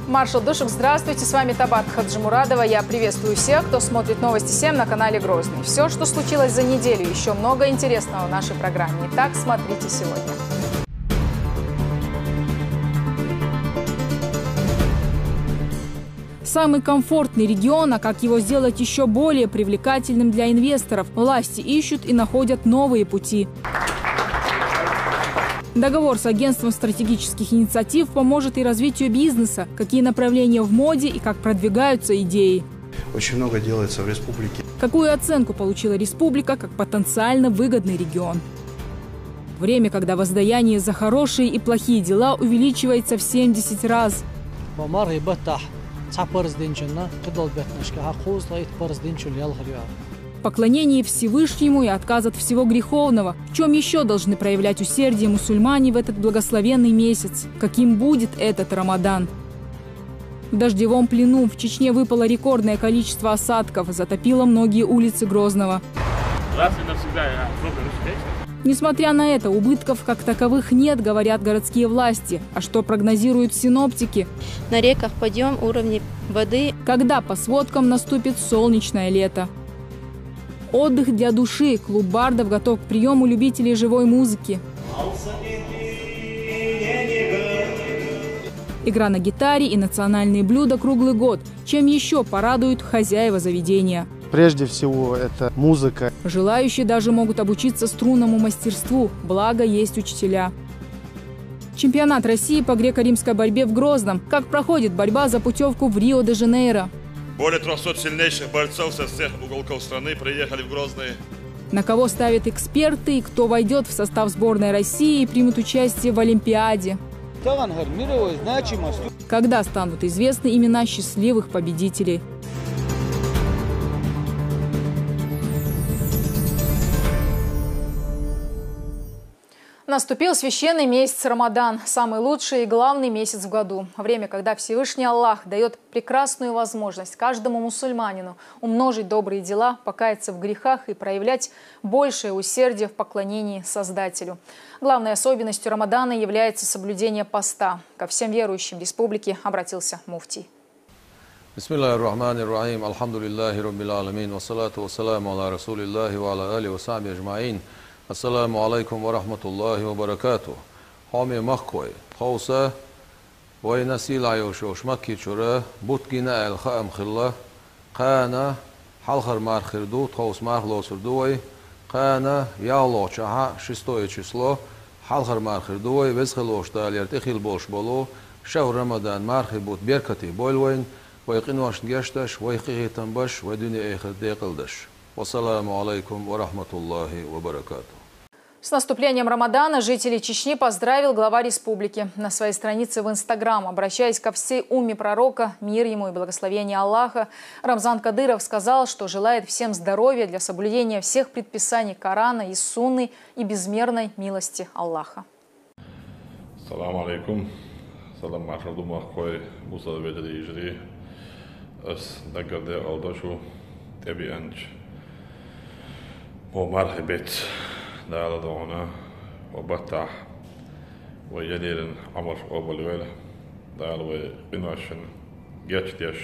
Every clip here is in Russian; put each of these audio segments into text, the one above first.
Маршал Душук, здравствуйте. С вами Табат Хаджимурадова. Я приветствую всех, кто смотрит новости 7 на канале Грозный. Все, что случилось за неделю, еще много интересного в нашей программе. Итак, смотрите сегодня. Самый комфортный регион, а как его сделать еще более привлекательным для инвесторов, власти ищут и находят новые пути. Договор с агентством стратегических инициатив поможет и развитию бизнеса, какие направления в моде и как продвигаются идеи. Очень много делается в республике. Какую оценку получила республика как потенциально выгодный регион? Время, когда воздаяние за хорошие и плохие дела увеличивается в 70 раз. Поклонение Всевышнему и отказ от всего греховного. В чем еще должны проявлять усердие мусульмане в этот благословенный месяц? Каким будет этот Рамадан? В дождевом плену в Чечне выпало рекордное количество осадков, затопило многие улицы Грозного. Несмотря на это, убытков как таковых нет, говорят городские власти. А что прогнозируют синоптики? На реках подъем уровня воды. Когда по сводкам наступит солнечное лето? Отдых для души. Клуб бардов готов к приему любителей живой музыки. Игра на гитаре и национальные блюда круглый год. Чем еще порадуют хозяева заведения? Прежде всего, это музыка. Желающие даже могут обучиться струнному мастерству, благо есть учителя. Чемпионат России по греко-римской борьбе в Грозном. Как проходит борьба за путевку в Рио-де-Жанейро? Более 300 сильнейших бойцов со всех уголков страны приехали в Грозный. На кого ставят эксперты и кто войдет в состав сборной России и примет участие в Олимпиаде? Когда станут известны имена счастливых победителей? Наступил священный месяц Рамадан, самый лучший и главный месяц в году. Время, когда Всевышний Аллах дает прекрасную возможность каждому мусульманину умножить добрые дела, покаяться в грехах и проявлять большее усердие в поклонении Создателю. Главной особенностью Рамадана является соблюдение поста. Ко всем верующим республики обратился муфтий. Бисмиллахир-рахманир-рахим. Алхамдулиллахи раббил аламин. Вассалату вассаламу аля расулиллахи ва аля али ва сахби ажмаин. Ассаламу алейкум ва рахматуллахи ва баракатух. Хами махкой. Хауса ва инасил айошош макки чура. Буткина аль-хаам хилла. Кана халхар мархирду. Хаус махлосурдуай. Кана ялочаха 6 число. Халхар мархирдуай. Везхилош далертихил бош боло. Шахр Рамадан мархибут беркати бойлвайн. ويقينواش نجاشتاش ويقيتن باش ودنيا آخر ديقلدش. والسلام عليكم ورحمة الله وبركاته. С наступлением Рамадана жителей Чечни поздравил глава республики. На своей странице в Инстаграм, обращаясь ко всей умме пророка, мир ему и благословение Аллаха, Рамзан Кадыров сказал, что желает всем здоровья для соблюдения всех предписаний Корана и Сунны и безмерной милости Аллаха. Салам алейкум. Салам маршал думахкой Муса ведели أس نقدر أودشوا تبي أنج ومرحبت دار دونا وبتح ويليرن عمر أول ولا دار وبناشن جتش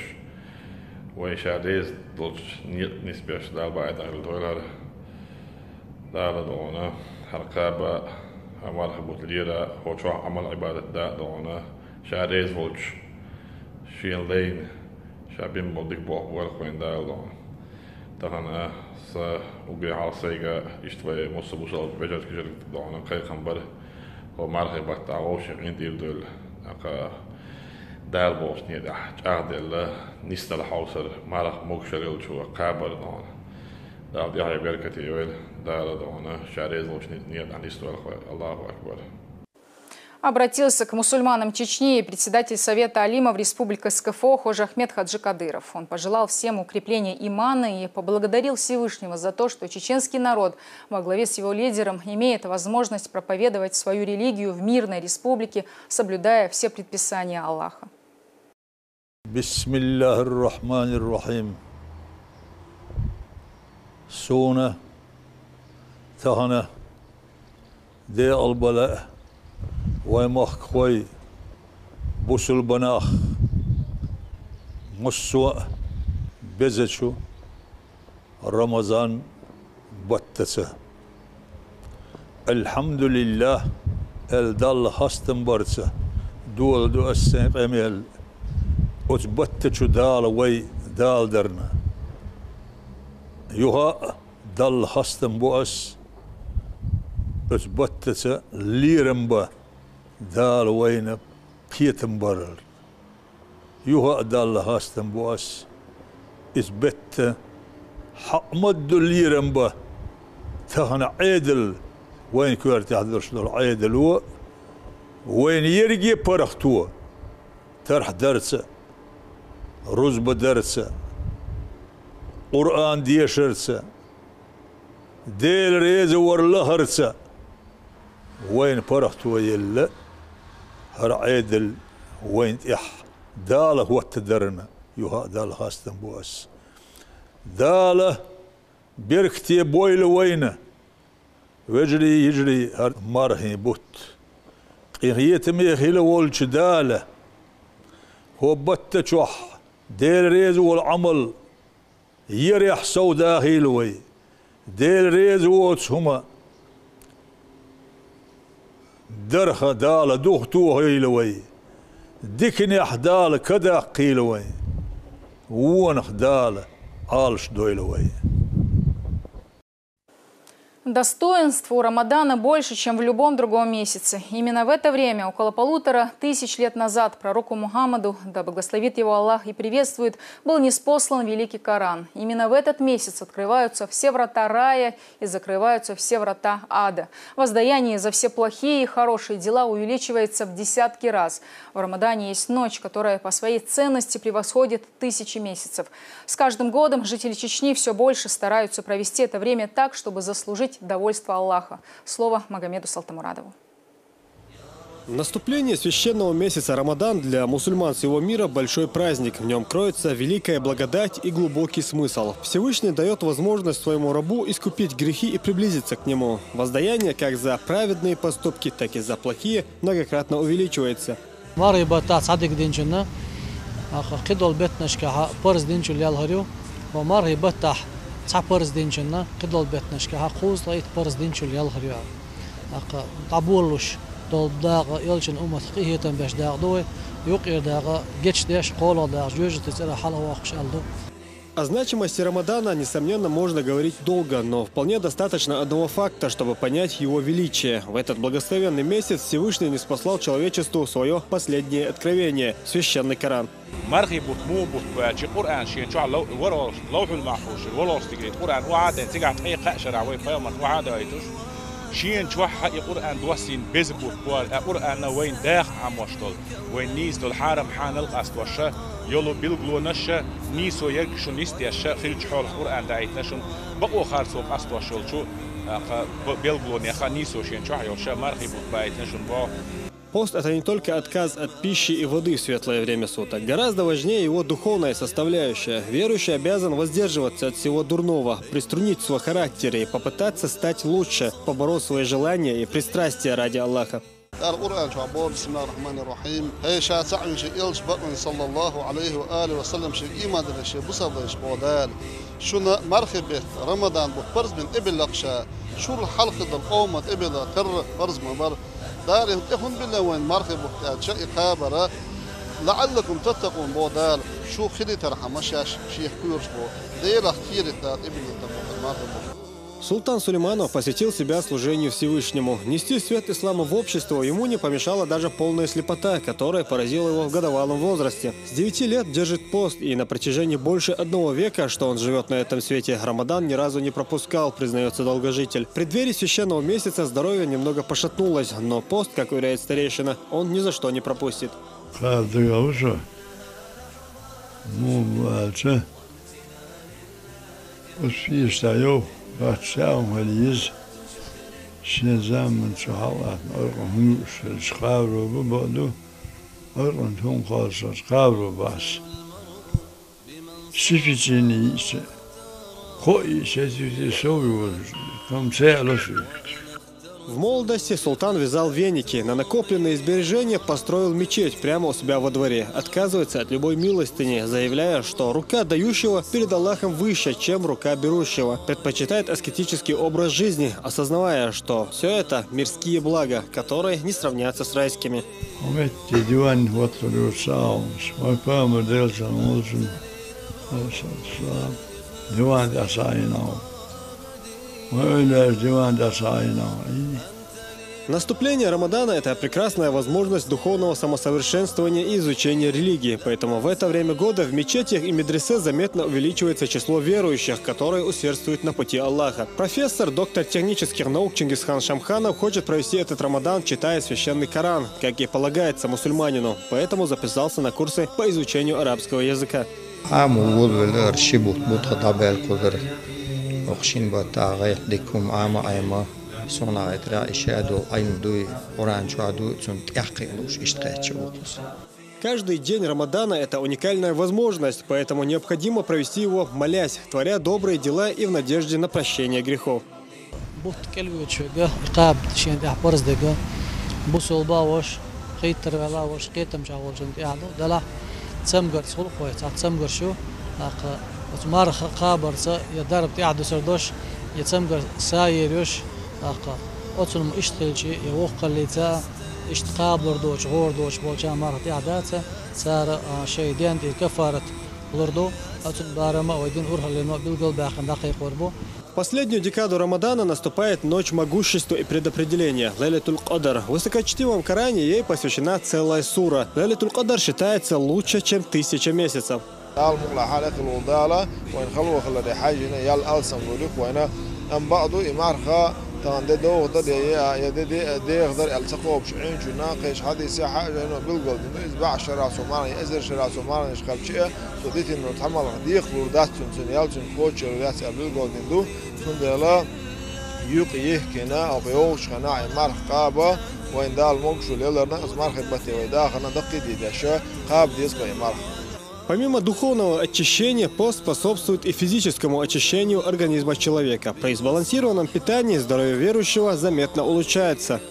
ويشاريز دلش نسبيش دار بعد عن الدولار دار دونا هرقابة مرحبت ليرة هو شو عمل عبادة دار دونا شاريز فولش شين لين شابين مودك بوح ورخوين دارلون تهنا سا وجي عاصيجا يشتوي مصبوشال بجد كجر دون قي خمبر ومرحبا تعوش عندي دول أكا دار بوشني ده عادل نستل حوصر مرخ مكشريل شو قابر دون دار دي هاي بركتي يويل دار دون شاريز وشني نيت عن يستوى الله أكبر. Обратился к мусульманам Чечни и председатель Совета Алимов Республики СКФО Хожа Ахмед Хаджи Кадыров. Он пожелал всем укрепления имана и поблагодарил Всевышнего за то, что чеченский народ во главе с его лидером имеет возможность проповедовать свою религию в мирной республике, соблюдая все предписания Аллаха. Бисмиллахир-рахманир-рахим. Суна, тахана, де албала. ومخ خوي بوسل بناخ مصوى بزشو رمضان بطسه الحمد لله الدال هستن برسه دول دو السنق اميل اتبتشو دال وي دال درنا يوها دال هستن بؤس اتبتسه ليرمبا دال وين بيتم برر يوها دال هستن بؤس اثبت حمد ليرمبا تهنا عيدل وين كورت يحضرش له عيدل هو وين يرقي برختوه ترح درسه رزب درسه قرآن ديشرسه ديل ريز ورلهرسه وين برختوه يلا هر عيدل وين إح داله هو التدرنا يوها داله هاستن بوس داله بيركتي بويل وينه ويجري يجري هر مرهي بوت قيهيتم يخيل والش داله هو بتشوح دير ريز والعمل يريح سودا هيلوي دير ريز ووتس هما درخه داله دوختو هيلوي ديكني احدال كدا قيلوي ونخ داله алш дойловой. Достоинств у Рамадана больше, чем в любом другом месяце. Именно в это время, около 1500 лет назад, пророку Мухаммаду, да благословит его Аллах и приветствует, был ниспослан великий Коран. Именно в этот месяц открываются все врата рая и закрываются все врата ада. Воздаяние за все плохие и хорошие дела увеличивается в десятки раз. В Рамадане есть ночь, которая по своей ценности превосходит 1000 месяцев. С каждым годом жители Чечни все больше стараются провести это время так, чтобы заслужить довольство Аллаха. Слово Магомеду Салтамурадову. Наступление священного месяца Рамадан для мусульман всего мира – большой праздник. В нем кроется великая благодать и глубокий смысл. Всевышний дает возможность своему рабу искупить грехи и приблизиться к нему. Воздаяние как за праведные поступки, так и за плохие многократно увеличивается. تعبرز دينشنا قدل بيتناش كحقوز طيت برز دينشو يالهريا قبولش دول داغ يلشن ثقيه تنبش داغ دوي يقير داغ جيتش داش قولا داغ جوجة تسير حالا واقش ألدو. О значимости Рамадана, несомненно, можно говорить долго, но вполне достаточно одного факта, чтобы понять его величие. В этот благословенный месяц Всевышний ниспослал человечеству свое последнее откровение – священный Коран. شين توحى القرآن دوسين بزبوت بوار القرآن وين داخ عم وشتل وين نيس دول حارم حان القصد وشة يلو بيلغلو نشة نيسو يركشو نيستي الشة خيرج حول القرآن دايت نشون بقو خارسو قصد وشل شو بيلغلو نيخا نيسو شين توحى يلشة مرخي بوت بايت نشون با. Пост – это не только отказ от пищи и воды в светлое время суток. Гораздо важнее его духовная составляющая. Верующий обязан воздерживаться от всего дурного, приструнить свой характер и попытаться стать лучше, побороть свои желания и пристрастия ради Аллаха. القرآن شعبور بسم الله الرحمن الرحيم هي شاء سعي شيء إلش بقن صلى الله عليه وآله وسلم شيء إيمان ده شيء بصدق بودال شو مرحبة رمضان بفرز من إبل لقشة شو الحلقة القومة إبل كر فرز مبر داري تهون بالله وين مرحبة شيء قابرة لعلكم تتقون بودال شو خلي ترحم شيء كورش بو دير كثير تات إبل تبو مرحبة. Султан Сулейманов посвятил себя служению Всевышнему. Нести свет ислама в общество ему не помешала даже полная слепота, которая поразила его в годовалом возрасте. С 9 лет держит пост, и на протяжении больше 1 века, что он живет на этом свете, Рамадан ни разу не пропускал, признается долгожитель. В преддверии священного месяца здоровье немного пошатнулось, но пост, как уверяет старейшина, он ни за что не пропустит. باتشاهم هلیز شنزام من شهوات أرقهم شقاورو ببعدو أرقم هم خالص شقاورو باس سيفتيني خوي سيفتي سوي كم سيعلو В молодости султан вязал веники. На накопленные сбережения построил мечеть прямо у себя во дворе. Отказывается от любой милостыни, заявляя, что рука дающего перед Аллахом выше, чем рука берущего. Предпочитает аскетический образ жизни, осознавая, что все это мирские блага, которые не сравнятся с райскими. Наступление Рамадана – это прекрасная возможность духовного самосовершенствования и изучения религии. Поэтому в это время года в мечетях и медресе заметно увеличивается число верующих, которые усердствуют на пути Аллаха. Профессор, доктор технических наук Чингисхан Шамханов хочет провести этот Рамадан, читая священный Коран, как и полагается мусульманину. Поэтому записался на курсы по изучению арабского языка. Каждый день Рамадана – это уникальная возможность, поэтому необходимо провести его, молясь, творя добрые дела и в надежде на прощение грехов. يتسمجر سايرش أقا أصلهم إشتغلشي يوقع ليتا إشتقابل دوش غور دوش بولشان مرة تعداته صار شيدين دي كفارة لردو أصل بارما ويدين أورها لما بالقلب آخر دقيق وربو. Последнюю декаду Рамадана наступает ночь могущества и предопределения – Лейлатуль Кадр. В высокочтимом Коране ей посвящена целая сура. Лейлатуль Кадр считается лучше, чем 1000 месяцев. تاندو ضد يا دي غدر التقوا بشعين ناقش هذه ساحه لانه بالقلب يزبع شرع سومالي ازر شرع سومالي نشخل شيء سوديت انه تحمل ديخ وردات سنسنيال كوتش ردات بالقلب ندو سندلا يقيه كنا او بيوش خنا مارخ قابه وين دال موكشو ليلرنا اسمار خدمتي ويداخنا دقيقه داشه قاب ديس مارخ. Помимо духовного очищения, пост способствует и физическому очищению организма человека. При сбалансированном питании здоровье верующего заметно улучшается.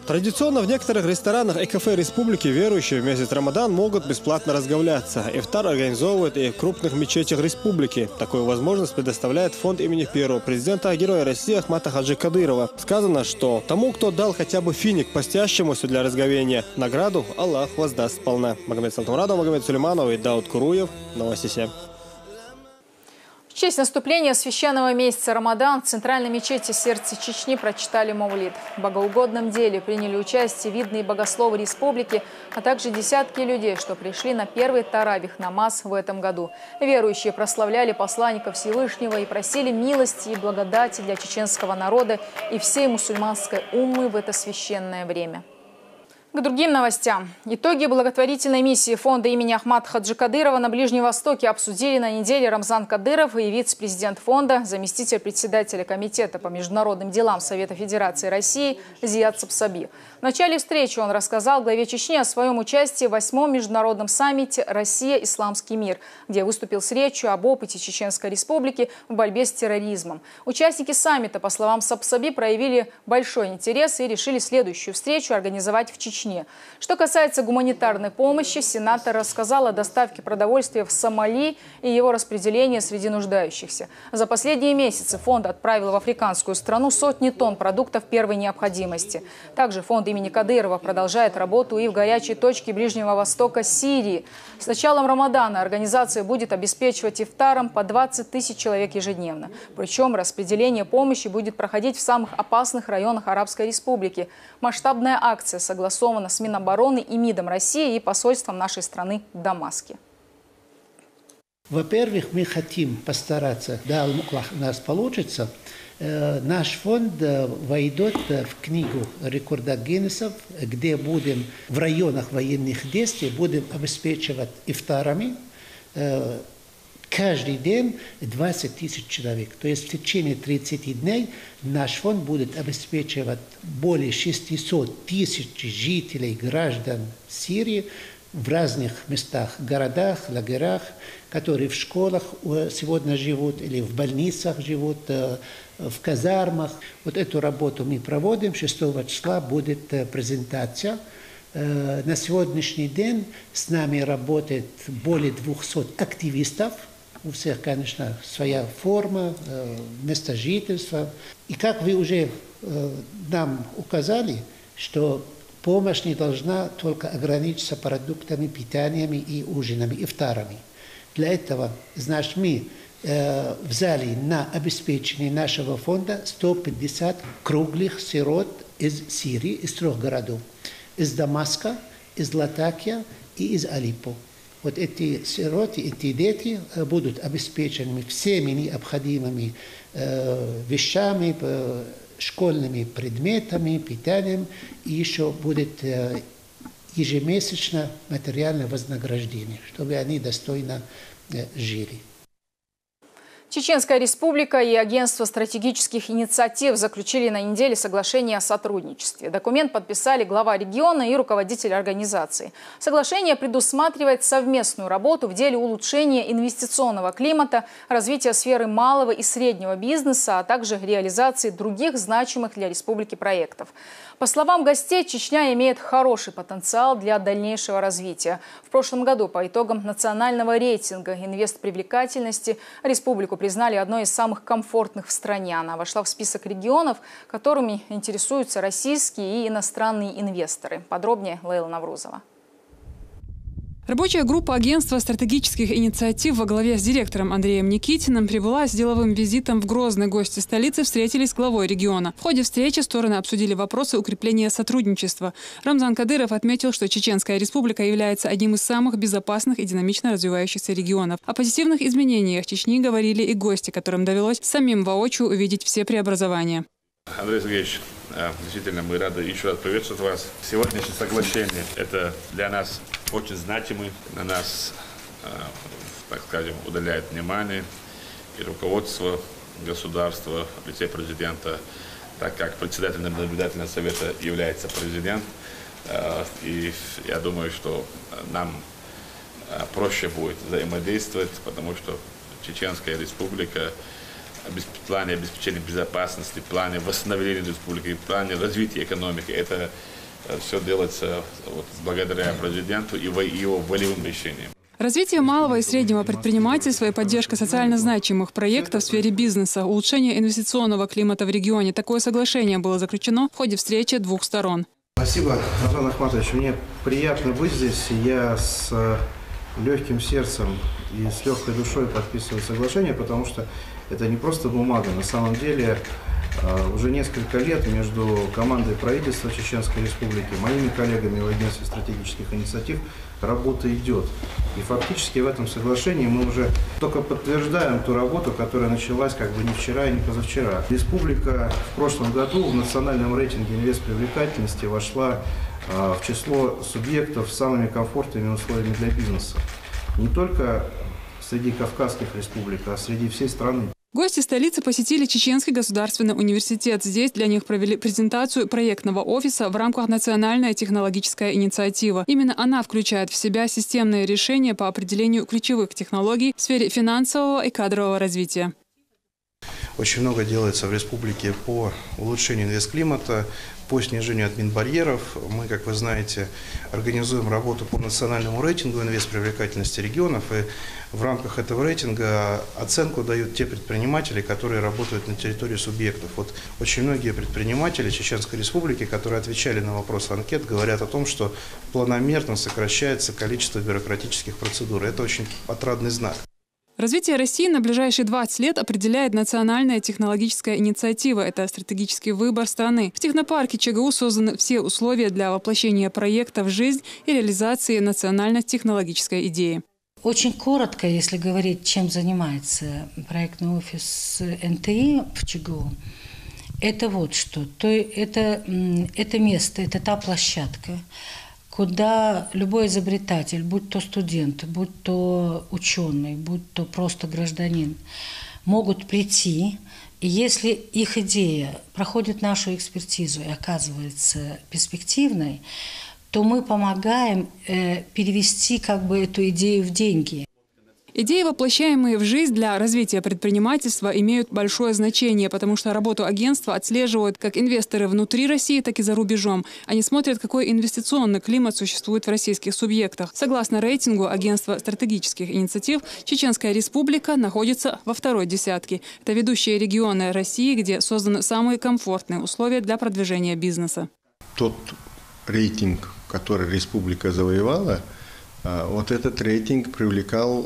Традиционно в некоторых ресторанах и кафе республики верующие в месяц Рамадан могут бесплатно разговляться. Ифтар организовывают и в крупных мечетях республики. Такую возможность предоставляет фонд имени первого президента Героя России Ахмата Хаджи Кадырова. Сказано, что тому, кто дал хотя бы финик постящемуся для разговения, награду Аллах воздаст сполна. Магомед Салтамурадов, Магомед Сулейманов и Дауд Куруев. Новости 7. В честь наступления священного месяца Рамадан в центральной мечети сердца Чечни прочитали маулид. В богоугодном деле приняли участие видные богословы республики, а также десятки людей, что пришли на первый таравих намаз в этом году. Верующие прославляли посланника Всевышнего и просили милости и благодати для чеченского народа и всей мусульманской уммы в это священное время. К другим новостям. Итоги благотворительной миссии фонда имени Ахмата Хаджи Кадырова на Ближнем Востоке обсудили на неделе Рамзан Кадыров и вице-президент фонда, заместитель председателя Комитета по международным делам Совета Федерации России Зият Сапсаби. В начале встречи он рассказал главе Чечни о своем участии в 8-м международном саммите «Россия. Исламский мир», где выступил с речью об опыте Чеченской Республики в борьбе с терроризмом. Участники саммита, по словам Сапсаби, проявили большой интерес и решили следующую встречу организовать в Чечне. Что касается гуманитарной помощи, сенатор рассказал о доставке продовольствия в Сомали и его распределении среди нуждающихся. За последние месяцы фонд отправил в африканскую страну сотни тонн продуктов первой необходимости. Также фонд имени Кадырова продолжает работу и в горячей точке Ближнего Востока Сирии. С началом Рамадана организация будет обеспечивать ифтаром по 20 тысяч человек ежедневно. Причем распределение помощи будет проходить в самых опасных районах Арабской Республики. Масштабная акция согласована с Минобороны и МИДом России и посольством нашей страны в Дамаске. Во-первых, мы хотим постараться, да, у нас получится, наш фонд войдет в книгу рекордов Гиннесов, где будем в районах военных действий будем обеспечивать ифтарами каждый день 20 тысяч человек. То есть в течение 30 дней наш фонд будет обеспечивать более 600 тысяч жителей, граждан Сирии в разных местах, городах, лагерях, которые в школах сегодня живут или в больницах живут, в казармах. Вот эту работу мы проводим. 6 числа будет презентация. На сегодняшний день с нами работает более 200 активистов. У всех, конечно, своя форма, место жительства. И как вы уже нам указали, что помощь не должна только ограничиться продуктами, питаниями и ужинами, ифтарами. Для этого, значит, мы взяли на обеспечение нашего фонда 150 круглых сирот из Сирии, из 3 городов. Из Дамаска, из Латакия и из Алиппо. Вот эти сироты, эти дети будут обеспечены всеми необходимыми вещами, школьными предметами, питанием, и еще будет ежемесячно материальное вознаграждение, чтобы они достойно жили. Чеченская республика и Агентство стратегических инициатив заключили на неделе соглашение о сотрудничестве. Документ подписали глава региона и руководитель организации. Соглашение предусматривает совместную работу в деле улучшения инвестиционного климата, развития сферы малого и среднего бизнеса, а также реализации других значимых для республики проектов. По словам гостей, Чечня имеет хороший потенциал для дальнейшего развития. В прошлом году по итогам национального рейтинга инвестпривлекательности республику признали одной из самых комфортных в стране. Она вошла в список регионов, которыми интересуются российские и иностранные инвесторы. Подробнее Лейла Наврузова. Рабочая группа Агентства стратегических инициатив во главе с директором Андреем Никитиным прибыла с деловым визитом в Грозный. Гости столицы встретились с главой региона. В ходе встречи стороны обсудили вопросы укрепления сотрудничества. Рамзан Кадыров отметил, что Чеченская республика является одним из самых безопасных и динамично развивающихся регионов. О позитивных изменениях Чечни говорили и гости, которым довелось самим воочию увидеть все преобразования. Андрей Сергеевич, действительно, мы рады еще раз приветствовать вас. Сегодняшнее соглашение – это для нас очень значимый, на нас, так скажем, удаляет внимание и руководство государства в лице президента, так как председателем наблюдательного совета является президент. И я думаю, что нам проще будет взаимодействовать, потому что Чеченская республика в плане обеспечения безопасности, в плане восстановления республики, в плане развития экономики. Это все делается благодаря президенту и его волевым решениям. Развитие малого и среднего предпринимательства и поддержка социально значимых проектов в сфере бизнеса, улучшение инвестиционного климата в регионе. Такое соглашение было заключено в ходе встречи двух сторон. Спасибо, Рамзан Ахматович. Мне приятно быть здесь. Я с легким сердцем и с легкой душой подписываю соглашение, потому что это не просто бумага. На самом деле уже несколько лет между командой правительства Чеченской Республики, моими коллегами в Агентстве стратегических инициатив работа идет. И фактически в этом соглашении мы уже только подтверждаем ту работу, которая началась как бы не вчера и не позавчера. Республика в прошлом году в национальном рейтинге инвестпривлекательности вошла в число субъектов с самыми комфортными условиями для бизнеса. Не только среди кавказских республик, а среди всей страны. Гости столицы посетили Чеченский государственный университет. Здесь для них провели презентацию проектного офиса в рамках национальной технологической инициативы. Именно она включает в себя системные решения по определению ключевых технологий в сфере финансового и кадрового развития. Очень много делается в республике по улучшению инвестклимата, по снижению админбарьеров. Мы, как вы знаете, организуем работу по национальному рейтингу инвестпривлекательности регионов. И в рамках этого рейтинга оценку дают те предприниматели, которые работают на территории субъектов. Вот очень многие предприниматели Чеченской Республики, которые отвечали на вопросы анкет, говорят о том, что планомерно сокращается количество бюрократических процедур. Это очень отрадный знак. Развитие России на ближайшие 20 лет определяет национальная технологическая инициатива. Это стратегический выбор страны. В технопарке ЧГУ созданы все условия для воплощения проекта в жизнь и реализации национально-технологической идеи. Очень коротко, если говорить, чем занимается проектный офис НТИ в ЧГУ, это вот что. Это место, это та площадка, куда любой изобретатель, будь то студент, будь то ученый, будь то просто гражданин, могут прийти, и если их идея проходит нашу экспертизу и оказывается перспективной, то мы помогаем перевести как бы эту идею в деньги. Идеи, воплощаемые в жизнь для развития предпринимательства, имеют большое значение, потому что работу агентства отслеживают как инвесторы внутри России, так и за рубежом. Они смотрят, какой инвестиционный климат существует в российских субъектах. Согласно рейтингу Агентства стратегических инициатив, Чеченская Республика находится во второй десятке. Это ведущие регионы России, где созданы самые комфортные условия для продвижения бизнеса. Тот рейтинг, который республика завоевала, вот этот рейтинг привлекал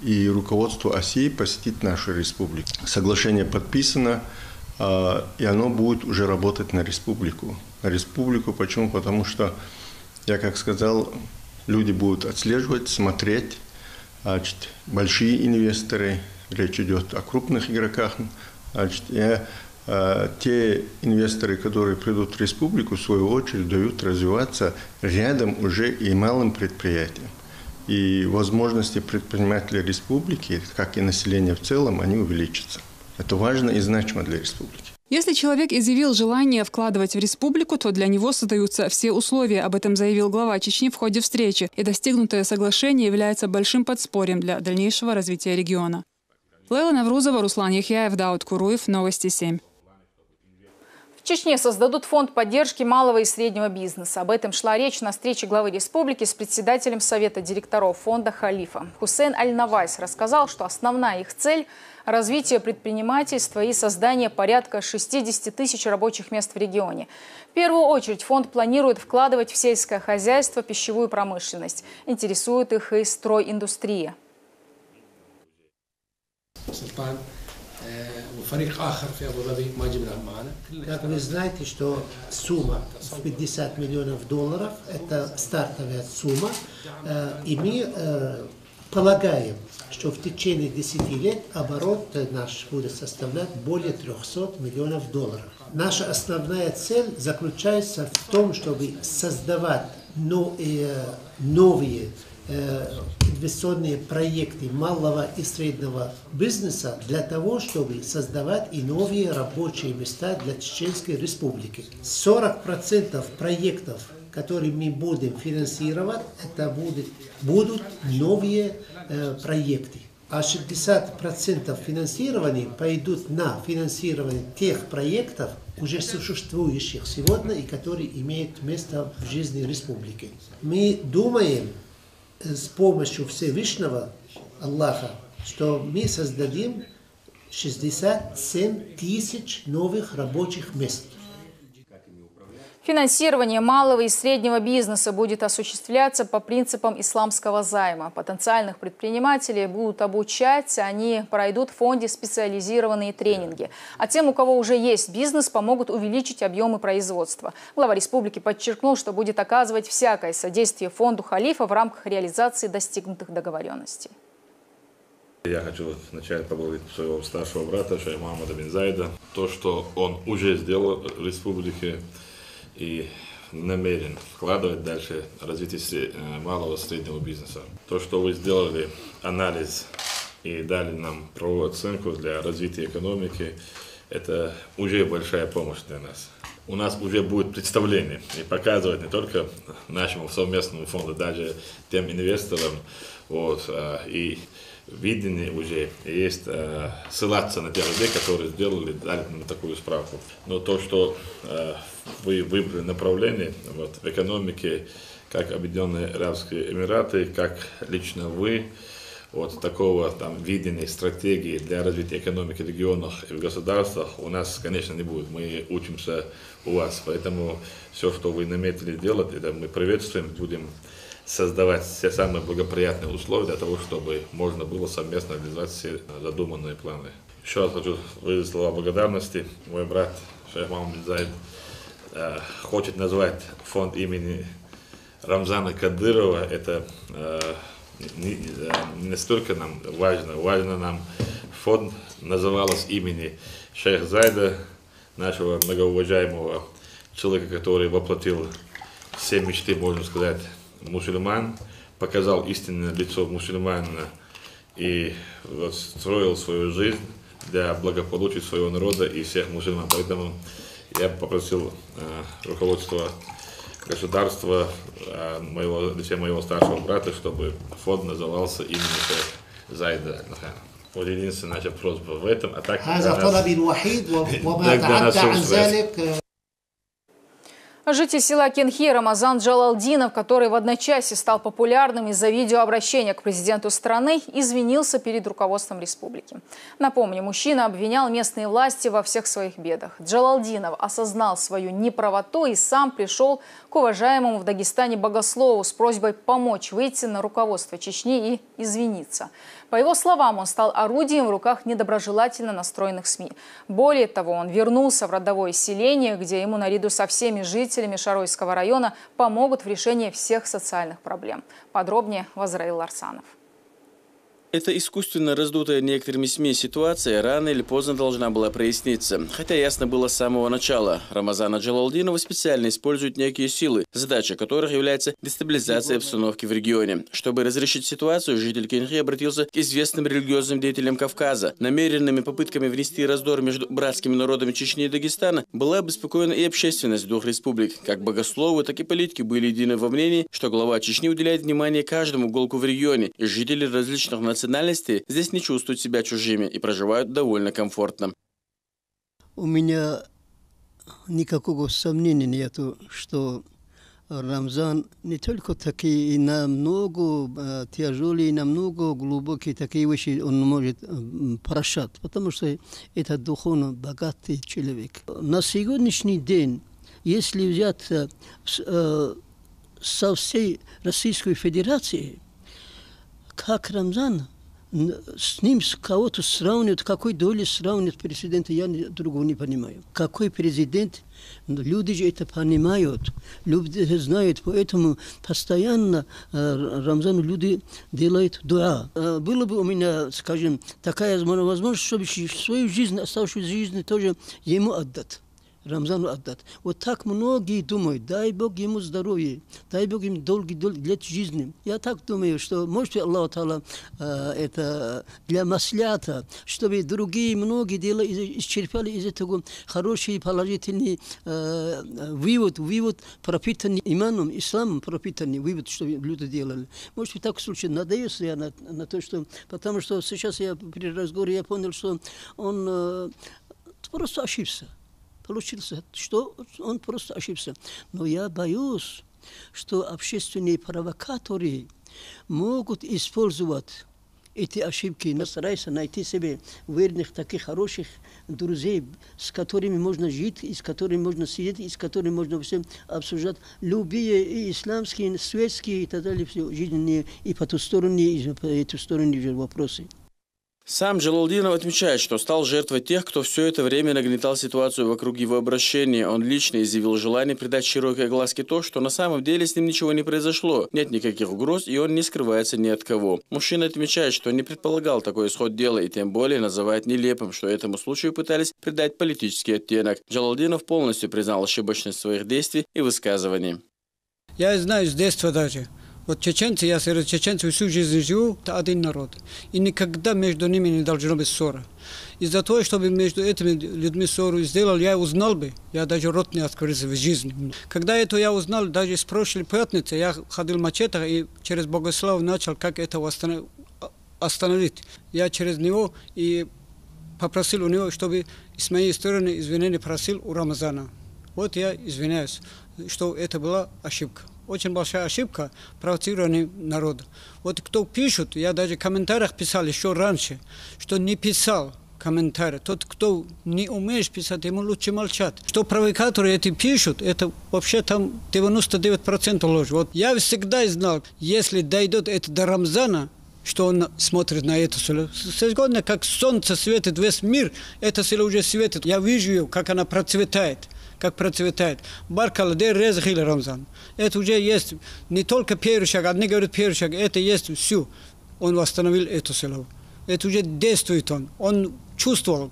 и руководство России посетить нашу республику. Соглашение подписано, и оно будет уже работать на республику. На республику почему? Потому что, я как сказал, люди будут отслеживать, смотреть. Большие инвесторы, речь идет о крупных игроках. Те инвесторы, которые придут в республику, в свою очередь дают развиваться рядом уже и малым предприятиям. И возможности предпринимателей республики, как и населения в целом, они увеличатся. Это важно и значимо для республики. Если человек изъявил желание вкладывать в республику, то для него создаются все условия. Об этом заявил глава Чечни в ходе встречи. И достигнутое соглашение является большим подспорьем для дальнейшего развития региона. Лейла Наврузова, Руслан Яхяев, Дауд Куруев, Новости 7. В Чечне создадут фонд поддержки малого и среднего бизнеса. Об этом шла речь на встрече главы республики с председателем Совета директоров фонда Халифа. Хусейн Аль-Навайс рассказал, что основная их цель – развитие предпринимательства и создание порядка 60 тысяч рабочих мест в регионе. В первую очередь фонд планирует вкладывать в сельское хозяйство, пищевую промышленность. Интересует их и стройиндустрия. Как вы знаете, что сумма в $50 миллионов – это стартовая сумма, и мы полагаем, что в течение 10 лет оборот наш будет составлять более $300 миллионов. Наша основная цель заключается в том, чтобы создавать новые инвестиционные проекты малого и среднего бизнеса для того, чтобы создавать и новые рабочие места для Чеченской Республики. 40% проектов, которые мы будем финансировать, это будут новые проекты. А 60% финансирования пойдут на финансирование тех проектов, уже существующих сегодня и которые имеют место в жизни республики. Мы думаем, с помощью Всевышнего Аллаха, что мы создадим 67 тысяч новых рабочих мест. Финансирование малого и среднего бизнеса будет осуществляться по принципам исламского займа. Потенциальных предпринимателей будут обучать, они пройдут в фонде специализированные тренинги. А тем, у кого уже есть бизнес, помогут увеличить объемы производства. Глава республики подчеркнул, что будет оказывать всякое содействие фонду Халифа в рамках реализации достигнутых договоренностей. Я хочу вначале поблагодарить своего старшего брата, шейха Мухаммада бин Заида. То, что он уже сделал в республике, и намерен вкладывать дальше в развитие малого и среднего бизнеса. То, что вы сделали анализ и дали нам правовую оценку для развития экономики, это уже большая помощь для нас. У нас уже будет представление и показывать не только нашему совместному фонду, даже тем инвесторам, и видение уже есть ссылаться на тех людей, которые дали нам такую справку. Но то, что вы выбрали направление в экономике, как Объединенные Арабские Эмираты, как лично вы, такого видения, стратегии для развития экономики в регионах и в государствах у нас, конечно, не будет. Мы учимся у вас, поэтому все, что вы наметили делать, это мы приветствуем, будем создавать все самые благоприятные условия для того, чтобы можно было совместно реализовать все задуманные планы. Еще раз хочу выразить слова благодарности. Мой брат шейх Мухаммад бин Заид хочет назвать фонд имени Рамзана Кадырова. Это не столько нам важно нам фонд назывался имени шейха Заида, нашего многоуважаемого человека, который воплотил все мечты, можно сказать, мусульман, показал истинное лицо мусульманина и вот строил свою жизнь для благополучия своего народа и всех мусульман. Поэтому я попросил руководство государства, моего старшего брата, чтобы фонд назывался именно Зайда Нахана. Вот единственная наша просьба в этом. А так Житель села Кенхи Рамазан Джалалдинов, который в одночасье стал популярным из-за видеообращения к президенту страны, извинился перед руководством республики. Напомню, мужчина обвинял местные власти во всех своих бедах. Джалалдинов осознал свою неправоту и сам пришел к уважаемому в Дагестане богослову с просьбой помочь выйти на руководство Чечни и извиниться. По его словам, он стал орудием в руках недоброжелательно настроенных СМИ. Более того, он вернулся в родовое селение, где ему наряду со всеми жителями Шаройского района помогут в решении всех социальных проблем. Подробнее Вазраил Ларсанов. Эта искусственно раздутая некоторыми СМИ ситуация рано или поздно должна была проясниться. Хотя ясно было с самого начала. Рамазана Джалалдинова специально используют некие силы, задача которых является дестабилизация обстановки в регионе. Чтобы разрешить ситуацию, житель Кенхи обратился к известным религиозным деятелям Кавказа. Намеренными попытками внести раздор между братскими народами Чечни и Дагестана была обеспокоена и общественность двух республик. Как богословы, так и политики были едины во мнении, что глава Чечни уделяет внимание каждому уголку в регионе, и жители различных национальностей здесь не чувствуют себя чужими и проживают довольно комфортно. У меня никакого сомнения нету, что Рамзан не только такие и намного тяжелые, намного глубокие такие вещи он может прощать, потому что это духовно богатый человек. На сегодняшний день, если взять со всей Российской Федерации, как Рамзан, с ним кого-то сравнивают, какой долей сравнивают президента, я другого не понимаю. Какой президент, люди же это понимают, люди это знают, поэтому постоянно Рамзану люди делают дуа. Было бы у меня, скажем, такая возможность, чтобы свою жизнь, оставшуюся жизнь тоже ему отдать. Рамзану отдать. Вот так многие думают, дай Бог ему здоровье, дай Бог ему долгий лет жизни. Я так думаю, что, может быть, Аллах Та'ala это для маслята, чтобы другие многие дела исчерпали из этого хороший положительный вывод пропитанный иманом, исламом пропитанный вывод, что люди делали. Может быть, так в случае надеюсь я на то, что, потому что сейчас я при разговоре я понял, что он просто ошибся. Получился, что он просто ошибся. Но я боюсь, что общественные провокаторы могут использовать эти ошибки. Старайся найти себе верных, таких хороших друзей, с которыми можно жить, и с которыми можно сидеть, и с которыми можно все обсуждать. Любые и исламские, и светские, и так далее, все жизненные, и потусторонние, и этусторонние вопросы. Сам Джалалдинов отмечает, что стал жертвой тех, кто все это время нагнетал ситуацию вокруг его обращения. Он лично изъявил желание придать широкой огласке то, что на самом деле с ним ничего не произошло. Нет никаких угроз, и он не скрывается ни от кого. Мужчина отмечает, что не предполагал такой исход дела, и тем более называет нелепым, что этому случаю пытались придать политический оттенок. Джалалдинов полностью признал ошибочность своих действий и высказываний. Я знаю с детства даже. Вот чеченцы, я среди чеченцев всю жизнь живу, это один народ. И никогда между ними не должно быть ссора. Из-за того, чтобы между этими людьми ссору сделал, я узнал бы, я даже рот не открылся в жизни. Когда это я узнал, даже с прошлой пятницы, я ходил в мачетах и через Богослав начал, как это остановить. Я через него и попросил у него, чтобы с моей стороны извинения просил у Рамазана. Вот я извиняюсь, что это была ошибка. Очень большая ошибка провоцирования народа. Вот кто пишет, я даже в комментариях писал еще раньше, что не писал комментарии. Тот, кто не умеет писать, ему лучше молчать. Что провокаторы эти пишут, это вообще там 99% ложь. Вот я всегда знал, если дойдет это до Рамзана, что он смотрит на эту село. Сегодня, как солнце светит весь мир, это село уже светит. Я вижу ее, как она процветает. Как процветает. Баркаладе резахили Рамзан. Это уже есть не только первый шаг, одни говорят первый шаг, это есть все. Он восстановил это село. Это уже действует он. Он чувствовал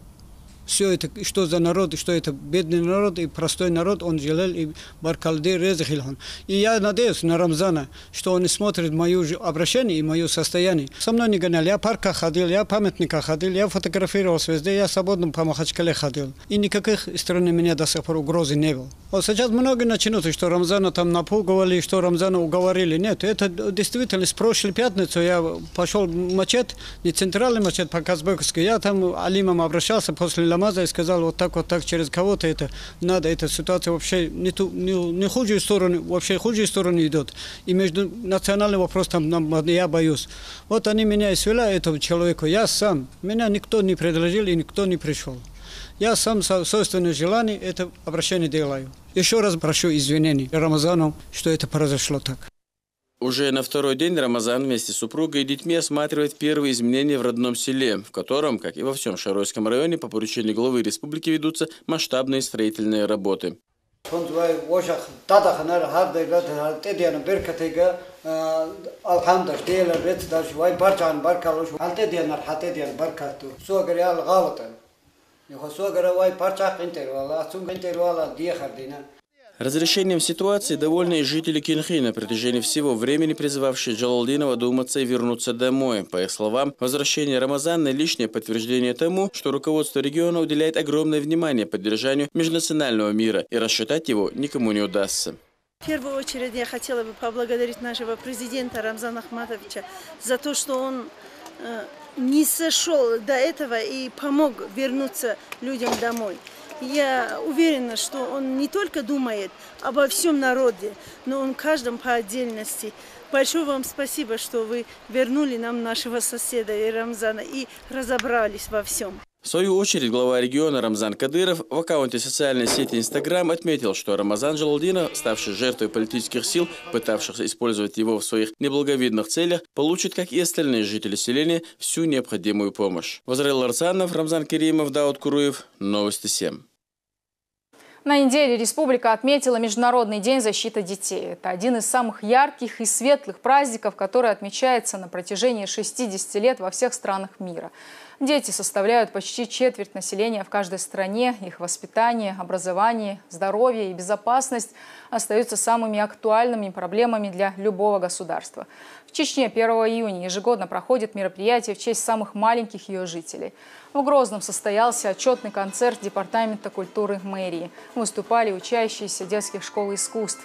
все это, что за народ, и что это бедный народ, и простой народ, он желал, и баркалды резахилхан. И я надеюсь на Рамзана, что он смотрит мое обращение и мое состояние. Со мной не гоняли, я в парках ходил, я в памятниках ходил, я фотографировался везде, я свободно по Махачкале ходил. И никаких стороны меня до сих пор угрозы не было. Вот сейчас многие начнут, что Рамзана там напугивали, что Рамзана уговорили. Нет, это действительно с прошлой пятницы я пошел в мачет, не центральный мачет по Казбековской, я там алимом обращался после Намаза и сказал, вот так через кого-то это надо, эта ситуация вообще не худшую сторону, вообще худшую сторону идет. И между национальным вопросом я боюсь. Вот они меня и свели, этого человека, я сам, меня никто не предложил и никто не пришел. Я сам собственное желание это обращение делаю. Еще раз прошу извинений Рамазану, что это произошло так. Уже на второй день Рамазан вместе с супругой и детьми осматривает первые изменения в родном селе, в котором, как и во всем Шаройском районе, по поручению главы республики ведутся масштабные строительные работы. Разрешением ситуации довольны и жители Кинхи, на протяжении всего времени призывавшие Джалалдинова думаться и вернуться домой. По их словам, возвращение Рамазана – лишнее подтверждение тому, что руководство региона уделяет огромное внимание поддержанию межнационального мира, и рассчитать его никому не удастся. В первую очередь я хотела бы поблагодарить нашего президента Рамзана Ахматовича за то, что он не сошел до этого и помог вернуться людям домой. Я уверена, что он не только думает обо всем народе, но он каждом по отдельности. Большое вам спасибо, что вы вернули нам нашего соседа и Рамзана и разобрались во всем. В свою очередь, глава региона Рамзан Кадыров в аккаунте социальной сети Instagram отметил, что Рамазан Джалалдинов, ставший жертвой политических сил, пытавшихся использовать его в своих неблаговидных целях, получит, как и остальные жители селения, всю необходимую помощь. Возрел Арсанов, Рамзан Керимов, Дауд Куруев. Новости 7. На неделе республика отметила Международный день защиты детей. Это один из самых ярких и светлых праздников, который отмечается на протяжении 60 лет во всех странах мира. Дети составляют почти четверть населения в каждой стране. Их воспитание, образование, здоровье и безопасность остаются самыми актуальными проблемами для любого государства. В Чечне 1 июня ежегодно проходит мероприятие в честь самых маленьких ее жителей. В Грозном состоялся отчетный концерт Департамента культуры мэрии. Выступали учащиеся детских школ искусств.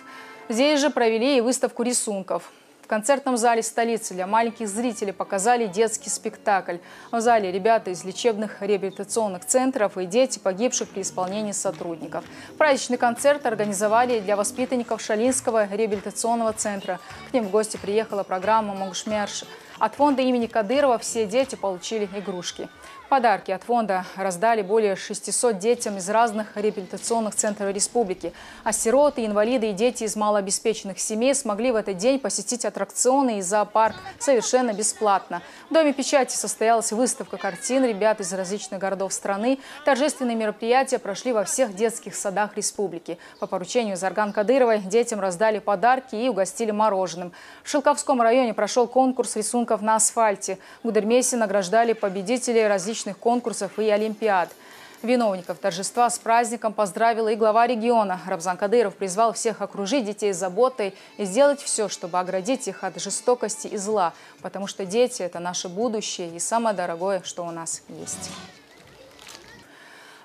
Здесь же провели и выставку рисунков. В концертном зале столицы для маленьких зрителей показали детский спектакль. В зале ребята из лечебных реабилитационных центров и дети, погибших при исполнении сотрудников. Праздничный концерт организовали для воспитанников Шалинского реабилитационного центра. К ним в гости приехала программа «Могушмерш». От фонда имени Кадырова все дети получили игрушки. Подарки от фонда раздали более 600 детям из разных реабилитационных центров республики. А сироты, инвалиды и дети из малообеспеченных семей смогли в этот день посетить аттракционы и зоопарк совершенно бесплатно. В Доме печати состоялась выставка картин ребят из различных городов страны. Торжественные мероприятия прошли во всех детских садах республики. По поручению Зарган Кадыровой детям раздали подарки и угостили мороженым. В Шелковском районе прошел конкурс рисунков на асфальте. В Гудермесе награждали победителей различных конкурсов и олимпиад. Виновников торжества с праздником поздравила и глава региона. Рамзан Кадыров призвал всех окружить детей заботой и сделать все, чтобы оградить их от жестокости и зла, потому что дети – это наше будущее и самое дорогое, что у нас есть.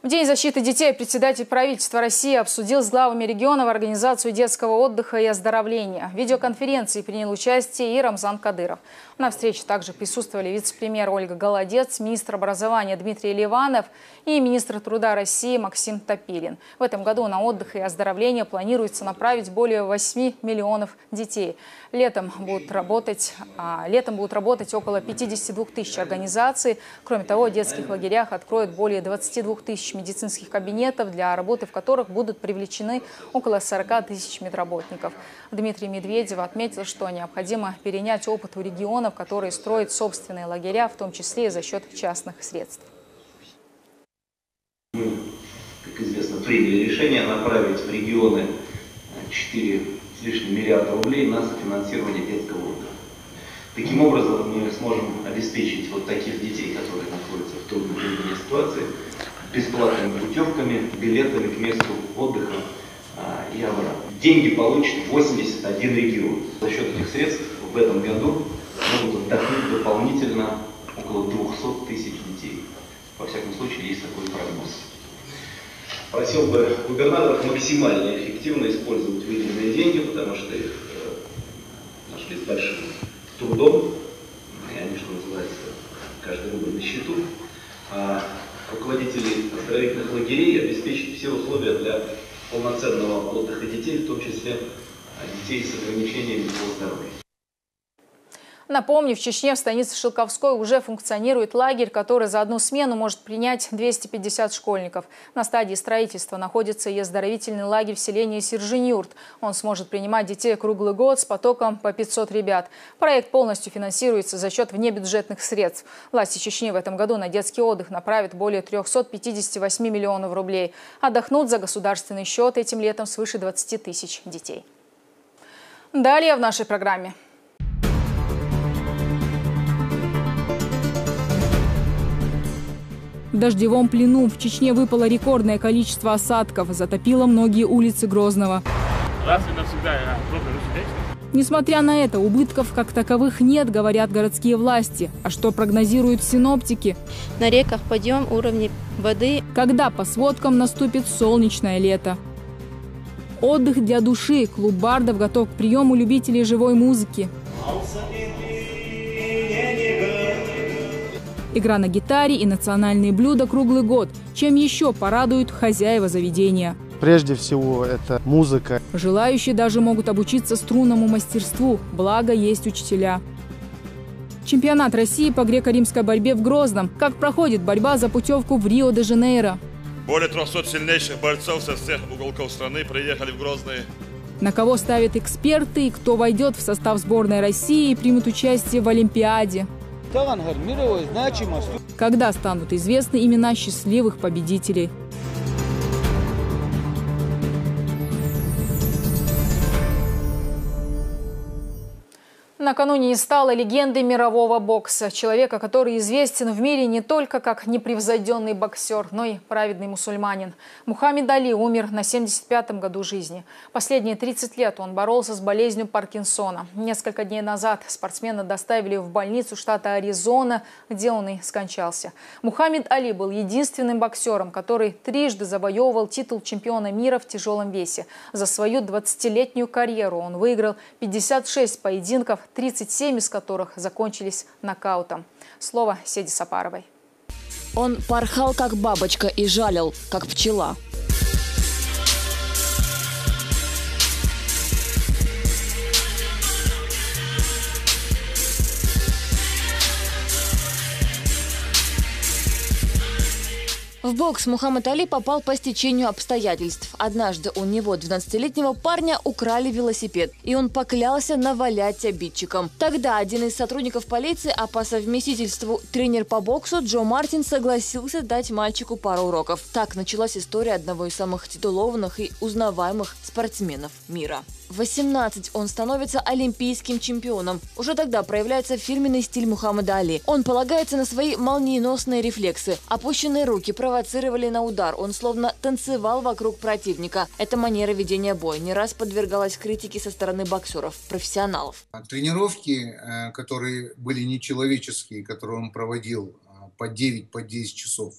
В День защиты детей председатель правительства России обсудил с главами регионов организацию детского отдыха и оздоровления. В видеоконференции принял участие и Рамзан Кадыров. На встрече также присутствовали вице-премьер Ольга Голодец, министр образования Дмитрий Ливанов и министр труда России Максим Топилин. В этом году на отдых и оздоровление планируется направить более 8 миллионов детей. Летом будут работать около 52 тысяч организаций. Кроме того, в детских лагерях откроют более 22 тысяч медицинских кабинетов, для работы в которых будут привлечены около 40 тысяч медработников. Дмитрий Медведев отметил, что необходимо перенять опыт у регионов, которые строят собственные лагеря, в том числе и за счет частных средств. Мы, как известно, приняли решение направить в регионы 4 с лишним миллиарда рублей на софинансирование детского отдыха. Таким образом, мы сможем обеспечить вот таких детей, которые находятся в трудной жизненной ситуации, бесплатными путевками, билетами к месту отдыха и обратно. Деньги получит 81 регион. За счет этих средств в этом году могут отдохнуть дополнительно около 200 тысяч детей. Во всяком случае, есть такой прогноз. Просил бы губернаторов максимально эффективно использовать выделенные деньги, потому что их нашли с большим трудом, и они, что называется, каждый рубль на счету. А руководители оздоровительных лагерей обеспечат все условия для полноценного отдыха детей, в том числе детей с ограничениями по здоровью. Напомню, в Чечне, в станице Шелковской, уже функционирует лагерь, который за одну смену может принять 250 школьников. На стадии строительства находится и оздоровительный лагерь в селении Сержинюрт. Он сможет принимать детей круглый год с потоком по 500 ребят. Проект полностью финансируется за счет внебюджетных средств. Власти Чечни в этом году на детский отдых направят более 358 миллионов рублей. Отдохнут за государственный счет этим летом свыше 20 тысяч детей. Далее в нашей программе. В дождевом плену в Чечне выпало рекордное количество осадков, затопило многие улицы Грозного. Несмотря на это, убытков как таковых нет, говорят городские власти. А что прогнозируют синоптики? На реках подъем уровня воды. Когда по сводкам наступит солнечное лето? Отдых для души. Клуб бардов готов к приему любителей живой музыки. Игра на гитаре и национальные блюда круглый год. Чем еще порадуют хозяева заведения? Прежде всего, это музыка. Желающие даже могут обучиться струнному мастерству, благо есть учителя. Чемпионат России по греко-римской борьбе в Грозном. Как проходит борьба за путевку в Рио-де-Жанейро? Более 300 сильнейших борцов со всех уголков страны приехали в Грозный. На кого ставят эксперты и кто войдет в состав сборной России и примет участие в Олимпиаде? Когда станут известны имена счастливых победителей? Накануне не стало легендой мирового бокса. Человека, который известен в мире не только как непревзойденный боксер, но и праведный мусульманин. Мухаммед Али умер на 75-м году жизни. Последние 30 лет он боролся с болезнью Паркинсона. Несколько дней назад спортсмена доставили в больницу штата Аризона, где он и скончался. Мухаммед Али был единственным боксером, который трижды завоевывал титул чемпиона мира в тяжелом весе. За свою 20-летнюю карьеру он выиграл 56 поединков, 37 из которых закончились нокаутом. Слово Седи Сапаровой. Он порхал, как бабочка, и жалил, как пчела. В бокс Мухаммед Али попал по стечению обстоятельств. Однажды у него, 12-летнего парня, украли велосипед, и он поклялся навалять обидчикам. Тогда один из сотрудников полиции, а по совместительству тренер по боксу Джо Мартин, согласился дать мальчику пару уроков. Так началась история одного из самых титулованных и узнаваемых спортсменов мира. В 18 он становится олимпийским чемпионом. Уже тогда проявляется фирменный стиль Мухаммеда Али. Он полагается на свои молниеносные рефлексы. Опущенные руки провоцировали на удар. Он словно танцевал вокруг противника. Эта манера ведения боя не раз подвергалась критике со стороны боксеров, профессионалов. Тренировки, которые были нечеловеческие, которые он проводил по 9-10 часов,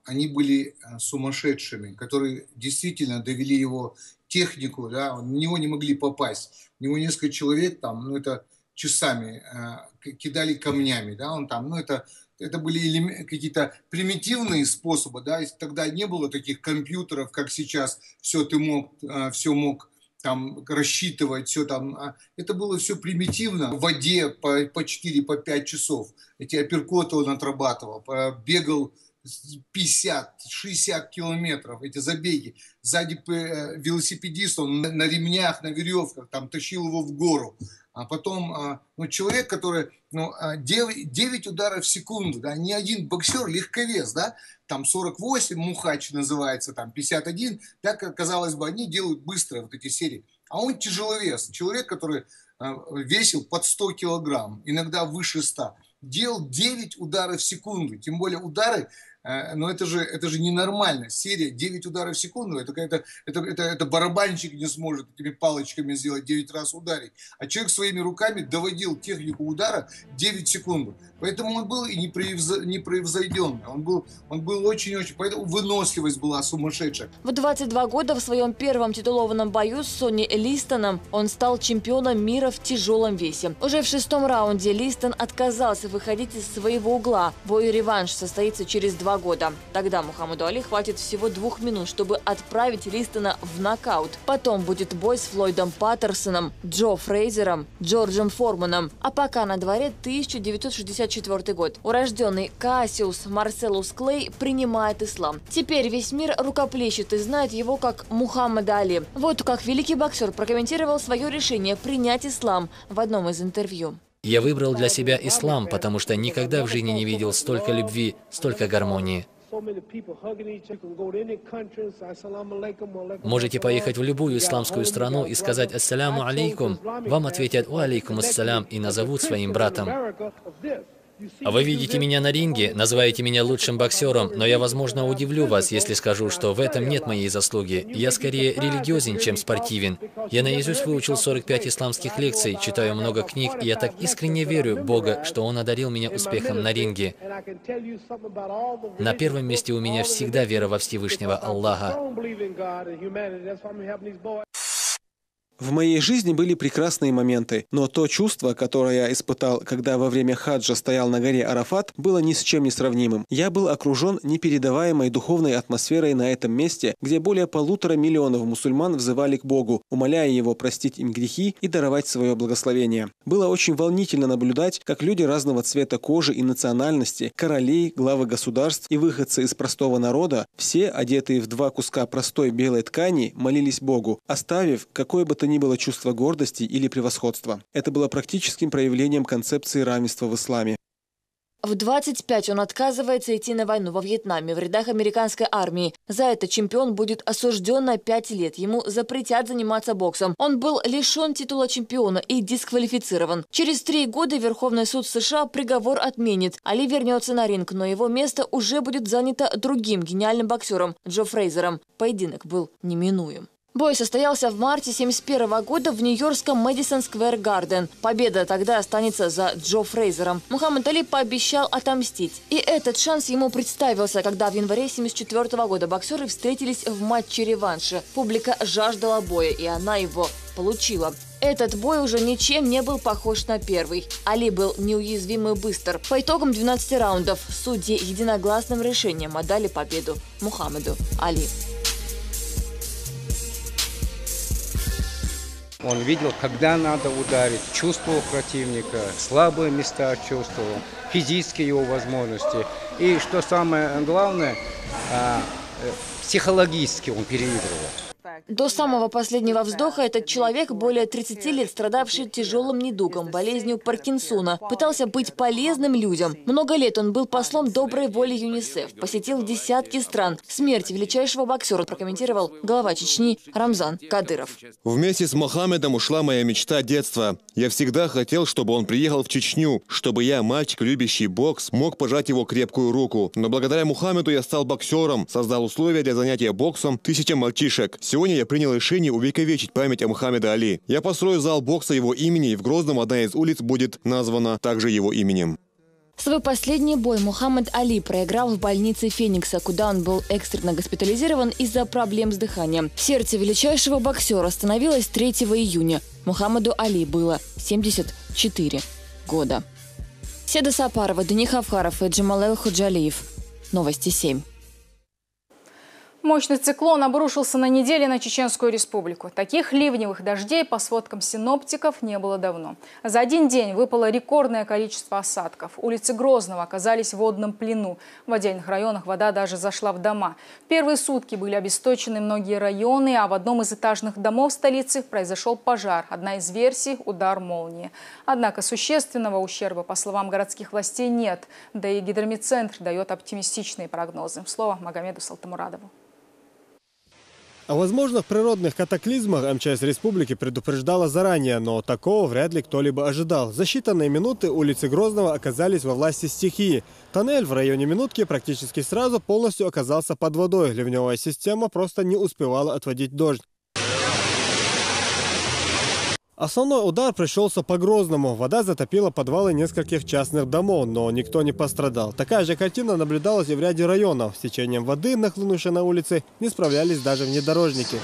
они были сумасшедшими, которые действительно довели его технику, да, на него не могли попасть. У него несколько человек там, ну это часами кидали камнями, да, он там, ну это были какие-то примитивные способы, да, тогда не было таких компьютеров, как сейчас, все мог там рассчитывать, все там, это было все примитивно, в воде по 4-5 часов, эти апперкоты он отрабатывал, бегал 50-60 километров, эти забеги. Сзади велосипедист, он на ремнях, на веревках, там тащил его в гору. А потом, человек, который, 9 ударов в секунду, да, ни один боксер, легковес, да, там 48, Мухач называется, там 51, да, казалось бы, они делают быстро вот эти серии. А он тяжеловес, человек, который весил под 100 килограмм, иногда выше 100. Делал 9 ударов в секунду, тем более удары Но это же ненормально. Серия 9 ударов в секунду, это барабанщик не сможет этими палочками сделать 9 раз ударить. А человек своими руками доводил технику удара 9 секунд. Поэтому он был и непревзойденный. Он был очень-очень... Поэтому выносливость была сумасшедшая. В 22 года в своем первом титулованном бою с Сонни Листоном он стал чемпионом мира в тяжелом весе. Уже в 6-м раунде Листон отказался выходить из своего угла. Бой-реванш состоится через 2 года. Тогда Мухаммаду Али хватит всего 2 минут, чтобы отправить Листона в нокаут. Потом будет бой с Флойдом Паттерсоном, Джо Фрейзером, Джорджем Форманом. А пока на дворе 1964 год. Урожденный Кассиус Марселус Клей принимает ислам. Теперь весь мир рукоплещет и знает его как Мухаммада Али. Вот как великий боксер прокомментировал свое решение принять ислам в одном из интервью. Я выбрал для себя ислам, потому что никогда в жизни не видел столько любви, столько гармонии. Можете поехать в любую исламскую страну и сказать «Ассаляму алейкум». Вам ответят «Ва алейкум ассалям» и назовут своим братом. А вы видите меня на ринге, называете меня лучшим боксером, но я, возможно, удивлю вас, если скажу, что в этом нет моей заслуги. Я скорее религиозен, чем спортивен. Я наизусть выучил 45 исламских лекций, читаю много книг, и я так искренне верю в Бога, что Он одарил меня успехом на ринге. На первом месте у меня всегда вера во Всевышнего Аллаха. В моей жизни были прекрасные моменты, но то чувство, которое я испытал, когда во время хаджа стоял на горе Арафат, было ни с чем не сравнимым. Я был окружен непередаваемой духовной атмосферой на этом месте, где более 1,5 миллиона мусульман взывали к Богу, умоляя Его простить им грехи и даровать свое благословение. Было очень волнительно наблюдать, как люди разного цвета кожи и национальности, короли, главы государств и выходцы из простого народа, все, одетые в 2 куска простой белой ткани, молились Богу, оставив какое бы то ни было чувство гордости или превосходства. Это было практическим проявлением концепции равенства в исламе. В 25 он отказывается идти на войну во Вьетнаме в рядах американской армии. За это чемпион будет осужден на 5 лет. Ему запретят заниматься боксом. Он был лишен титула чемпиона и дисквалифицирован. Через 3 года Верховный суд США приговор отменит. Али вернется на ринг, но его место уже будет занято другим гениальным боксером Джо Фрейзером. Поединок был неминуем. Бой состоялся в марте 1971 года в нью-йоркском Мэдисон Сквер Гарден. Победа тогда останется за Джо Фрейзером. Мухаммад Али пообещал отомстить. И этот шанс ему представился, когда в январе 1974 года боксеры встретились в матче-реванше. Публика жаждала боя, и она его получила. Этот бой уже ничем не был похож на первый. Али был неуязвим и быстр. По итогам 12 раундов судьи единогласным решением отдали победу Мухаммаду Али. Он видел, когда надо ударить, чувствовал противника, слабые места чувствовал, физические его возможности. И что самое главное, психологически он переигрывал. До самого последнего вздоха этот человек, более 30 лет страдавший тяжелым недугом, болезнью Паркинсона, пытался быть полезным людям. Много лет он был послом доброй воли ЮНИСЕФ, посетил десятки стран. Смерть величайшего боксера прокомментировал глава Чечни Рамзан Кадыров. Вместе с Мохаммедом ушла моя мечта детства. Я всегда хотел, чтобы он приехал в Чечню, чтобы я, мальчик, любящий бокс, мог пожать его крепкую руку. Но благодаря Мухаммеду я стал боксером, создал условия для занятия боксом тысячам мальчишек. Сегодня я принял решение увековечить память о Мухаммеде Али. Я построю зал бокса его имени, и в Грозном одна из улиц будет названа также его именем. Свой последний бой Мухаммад Али проиграл в больнице Феникса, куда он был экстренно госпитализирован из-за проблем с дыханием. Сердце величайшего боксера остановилось 3 июня. Мухаммаду Али было 74 года. Седа Сапарова, Денис Хавхаров и Джамалел Худжалиев. Новости 7. Мощный циклон обрушился на неделе на Чеченскую республику. Таких ливневых дождей, по сводкам синоптиков, не было давно. За один день выпало рекордное количество осадков. Улицы Грозного оказались в водном плену. В отдельных районах вода даже зашла в дома. В первые сутки были обесточены многие районы, а в одном из этажных домов столицы произошел пожар. Одна из версий – удар молнии. Однако существенного ущерба, по словам городских властей, нет. Да и гидрометцентр дает оптимистичные прогнозы. Слово Магомеду Салтамурадову. О возможных природных катаклизмах МЧС республики предупреждала заранее, но такого вряд ли кто-либо ожидал. За считанные минуты улицы Грозного оказались во власти стихии. Тоннель в районе Минутки практически сразу полностью оказался под водой. Ливневая система просто не успевала отводить дождь. Основной удар пришелся по Грозному. Вода затопила подвалы нескольких частных домов, но никто не пострадал. Такая же картина наблюдалась и в ряде районов. С течением воды, нахлынувшей на улице, не справлялись даже внедорожники.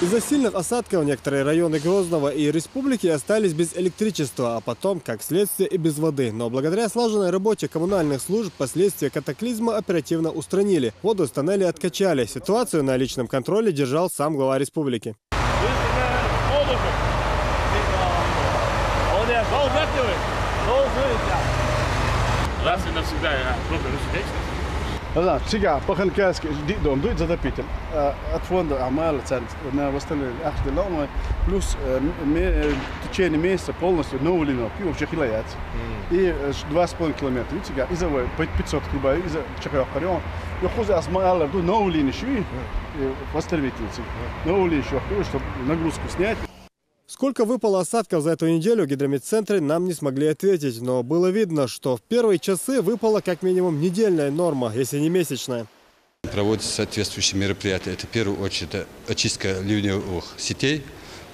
Из-за сильных осадков некоторые районы Грозного и республики остались без электричества, а потом, как следствие, и без воды. Но благодаря слаженной работе коммунальных служб последствия катаклизма оперативно устранили. Воду из тоннеля откачали. Ситуацию на личном контроле держал сам глава республики. Да, сега паханкаски дом дует затопитель. От фонда Амал на восстановление Ахтелона плюс в течение месяца полностью новый линок и вообще хилаяц. И 2,5 километра. Сега из-за 500 куба из-за Чахарён. Я хуже Асмаала до новый линии шви восстановить. Новый линию чтобы нагрузку снять. Сколько выпало осадков за эту неделю в гидрометцентре, нам не смогли ответить, но было видно, что в первые часы выпала как минимум недельная норма, если не месячная. Проводятся соответствующие мероприятия. Это в первую очередь очистка ливневых сетей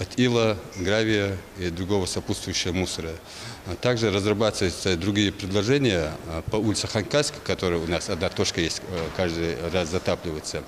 от ила, гравия и другого сопутствующего мусора. Также разрабатываются другие предложения по улице Ханкальской, которая у нас одна точка есть, каждый раз затапливается.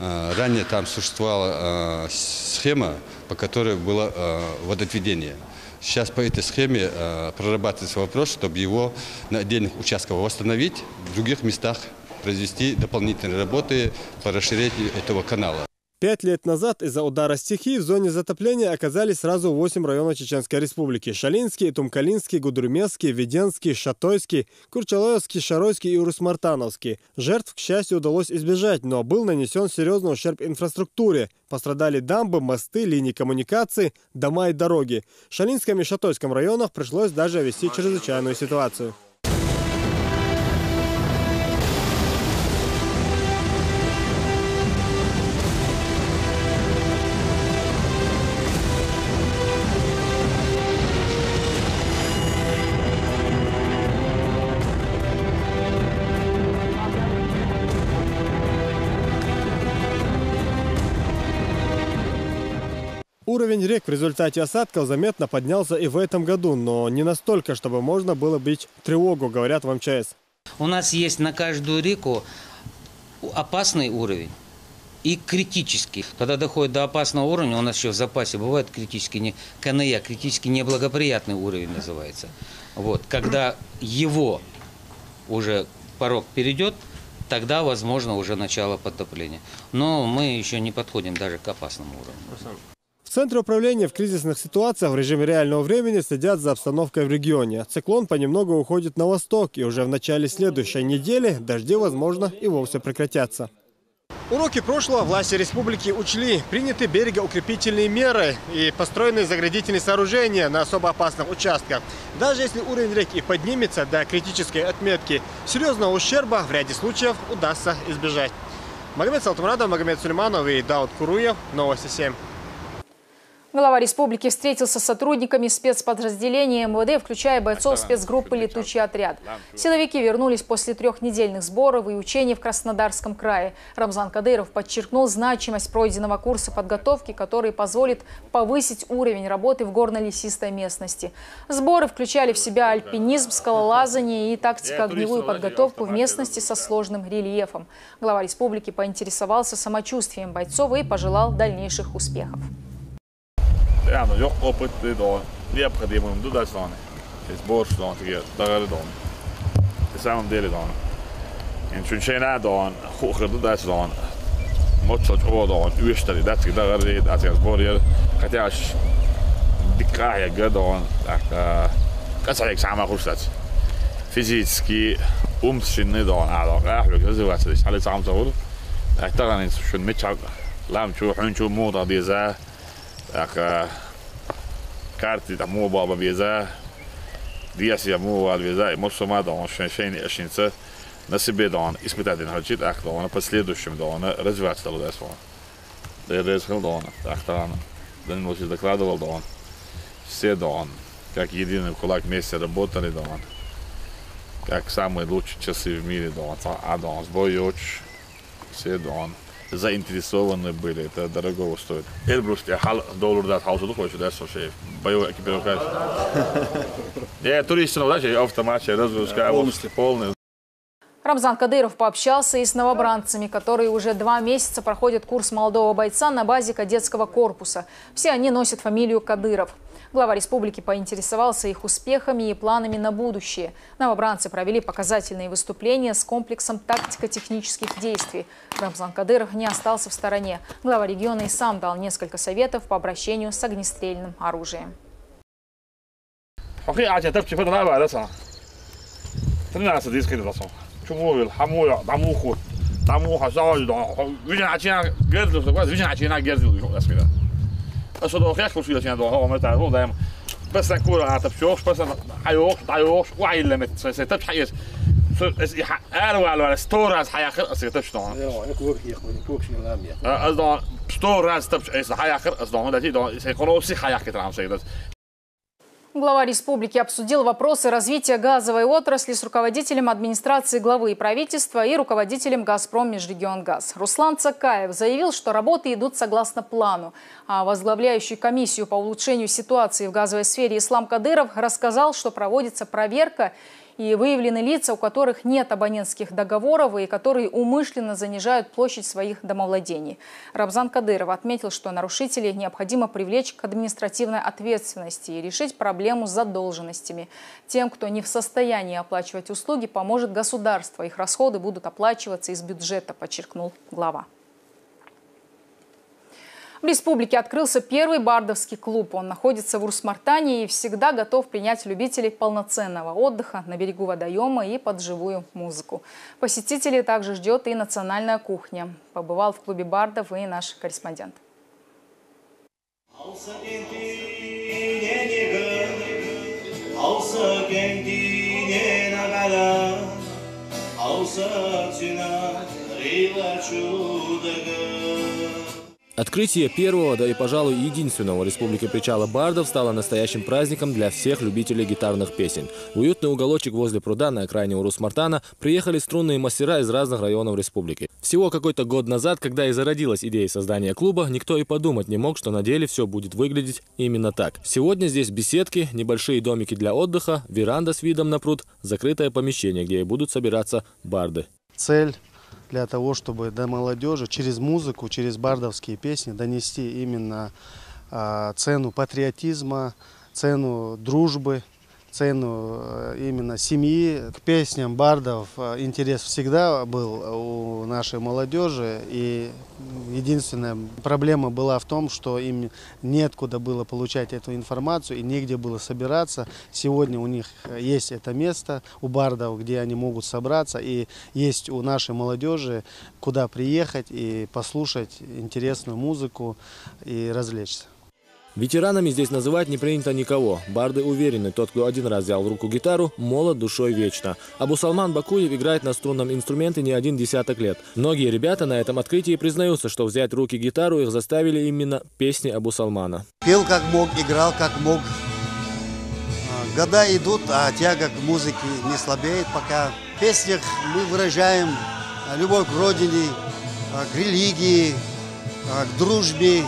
Ранее там существовала схема, по которой было водоотведение. Сейчас по этой схеме прорабатывается вопрос, чтобы его на отдельных участках восстановить, в других местах произвести дополнительные работы по расширению этого канала. 5 лет назад из-за удара стихии в зоне затопления оказались сразу 8 районов Чеченской республики. Шалинский, Тумкалинский, Гудурмесский, Веденский, Шатойский, Курчалоевский, Шаройский и Урусмартановский. Жертв, к счастью, удалось избежать, но был нанесен серьезный ущерб инфраструктуре. Пострадали дамбы, мосты, линии коммуникации, дома и дороги. В Шалинском и Шатойском районах пришлось даже ввести чрезвычайную ситуацию. Уровень рек в результате осадков заметно поднялся и в этом году, но не настолько, чтобы можно было бить тревогу, говорят в МЧС. У нас есть на каждую реку опасный уровень и критический. Когда доходит до опасного уровня, у нас еще в запасе бывает критически критически неблагоприятный уровень называется. Вот. Когда его уже порог перейдет, тогда возможно уже начало потопления. Но мы еще не подходим даже к опасному уровню. В Центре управления в кризисных ситуациях в режиме реального времени следят за обстановкой в регионе. Циклон понемногу уходит на восток, и уже в начале следующей недели дожди, возможно, и вовсе прекратятся. Уроки прошлого власти республики учли. Приняты берегоукрепительные меры и построены заградительные сооружения на особо опасных участках. Даже если уровень реки поднимется до критической отметки, серьезного ущерба в ряде случаев удастся избежать. Магомед Салтумрадов, Магомед Сулейманов и Дауд Куруев. Новости 7. Глава республики встретился с сотрудниками спецподразделений МВД, включая бойцов спецгруппы «Летучий отряд». Силовики вернулись после 3-недельных сборов и учений в Краснодарском крае. Рамзан Кадыров подчеркнул значимость пройденного курса подготовки, который позволит повысить уровень работы в горно-лесистой местности. Сборы включали в себя альпинизм, скалолазание и тактико-огневую подготовку в местности со сложным рельефом. Глава республики поинтересовался самочувствием бойцов и пожелал дальнейших успехов. Yani yok opıttı da diye kademim duda sana. Es borç da tiga dağarı da. Samam deli da. En çünkü şeyler da hoğurdu da sana. Moçoç o da üyeşteri da tiga dağarı da tiga bor yer. Kataş dikaya gadan. Kasayık sama kursat. Fiziki umtşinni da ala. Ahlu gazıvat da. Halı sam zavur. Ahtagan şu meçak. Lam şu hunçu moda diye karti da mu baba biza diasi mu al biza mosso ma da 2020 на себе испытать хотит, а последующим развиваться Данилович докладывал, все как единый кулак вместе работали, как самые лучшие часы в мире, сбой очень, все заинтересованы были, это дорого стоит. $1 $1 хаусу хочет, да, слушай, боевой экипировка. Я туристов, да, автомате, разгрузка полный. Рамзан Кадыров пообщался и с новобранцами, которые уже 2 месяца проходят курс молодого бойца на базе кадетского корпуса. Все они носят фамилию Кадыров. Глава республики поинтересовался их успехами и планами на будущее. Новобранцы провели показательные выступления с комплексом тактико-технических действий. Рамзан Кадыров не остался в стороне. Глава региона и сам дал несколько советов по обращению с огнестрельным оружием. Глава республики обсудил вопросы развития газовой отрасли с руководителем администрации главы и правительства и руководителем «Газпром Межрегионгаз». Руслан Цакаев заявил, что работы идут согласно плану. А возглавляющий комиссию по улучшению ситуации в газовой сфере Ислам Кадыров рассказал, что проводится проверка и выявлены лица, у которых нет абонентских договоров и которые умышленно занижают площадь своих домовладений. Рамзан Кадыров отметил, что нарушителей необходимо привлечь к административной ответственности и решить проблему с задолженностями. Тем, кто не в состоянии оплачивать услуги, поможет государство. Их расходы будут оплачиваться из бюджета, подчеркнул глава. В республике открылся первый бардовский клуб. Он находится в Урус-Мартане и всегда готов принять любителей полноценного отдыха на берегу водоема и под живую музыку. Посетителей также ждет и национальная кухня. Побывал в клубе бардов и наш корреспондент. Открытие первого, да и, пожалуй, единственного в республике причала бардов стало настоящим праздником для всех любителей гитарных песен. В уютный уголочек возле пруда на окраине Урус-Мартана приехали струнные мастера из разных районов республики. Всего какой-то год назад, когда и зародилась идея создания клуба, никто и подумать не мог, что на деле все будет выглядеть именно так. Сегодня здесь беседки, небольшие домики для отдыха, веранда с видом на пруд, закрытое помещение, где и будут собираться барды. Цель для того, чтобы до молодежи через музыку, через бардовские песни донести именно цену патриотизма, цену дружбы, цену именно семьи. К песням бардов интерес всегда был у нашей молодежи. И единственная проблема была в том, что им неоткуда было получать эту информацию и негде было собираться. Сегодня у них есть это место, у бардов, где они могут собраться. И есть у нашей молодежи куда приехать и послушать интересную музыку и развлечься. Ветеранами здесь называть не принято никого. Барды уверены, тот, кто один раз взял в руку гитару, молод душой вечно. Абусалман Бакуев играет на струнном инструменте не 1 десяток лет. Многие ребята на этом открытии признаются, что взять в руки гитару их заставили именно песни Абусалмана. Пел как мог, играл как мог. Года идут, а тяга к музыке не слабеет пока. В песнях мы выражаем любовь к родине, к религии, к дружбе.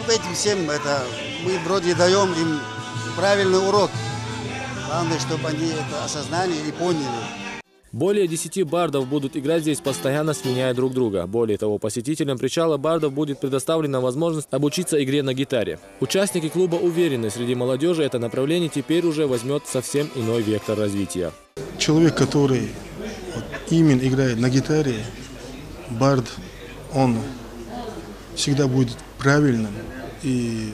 Этим всем мы вроде даем им правильный урок. Главное, чтобы они это осознали и поняли. Более 10 бардов будут играть здесь, постоянно сменяя друг друга. Более того, посетителям причала бардов будет предоставлена возможность обучиться игре на гитаре. Участники клуба уверены, среди молодежи это направление теперь уже возьмет совсем иной вектор развития. Человек, который именно играет на гитаре, бард, он всегда будет правильным и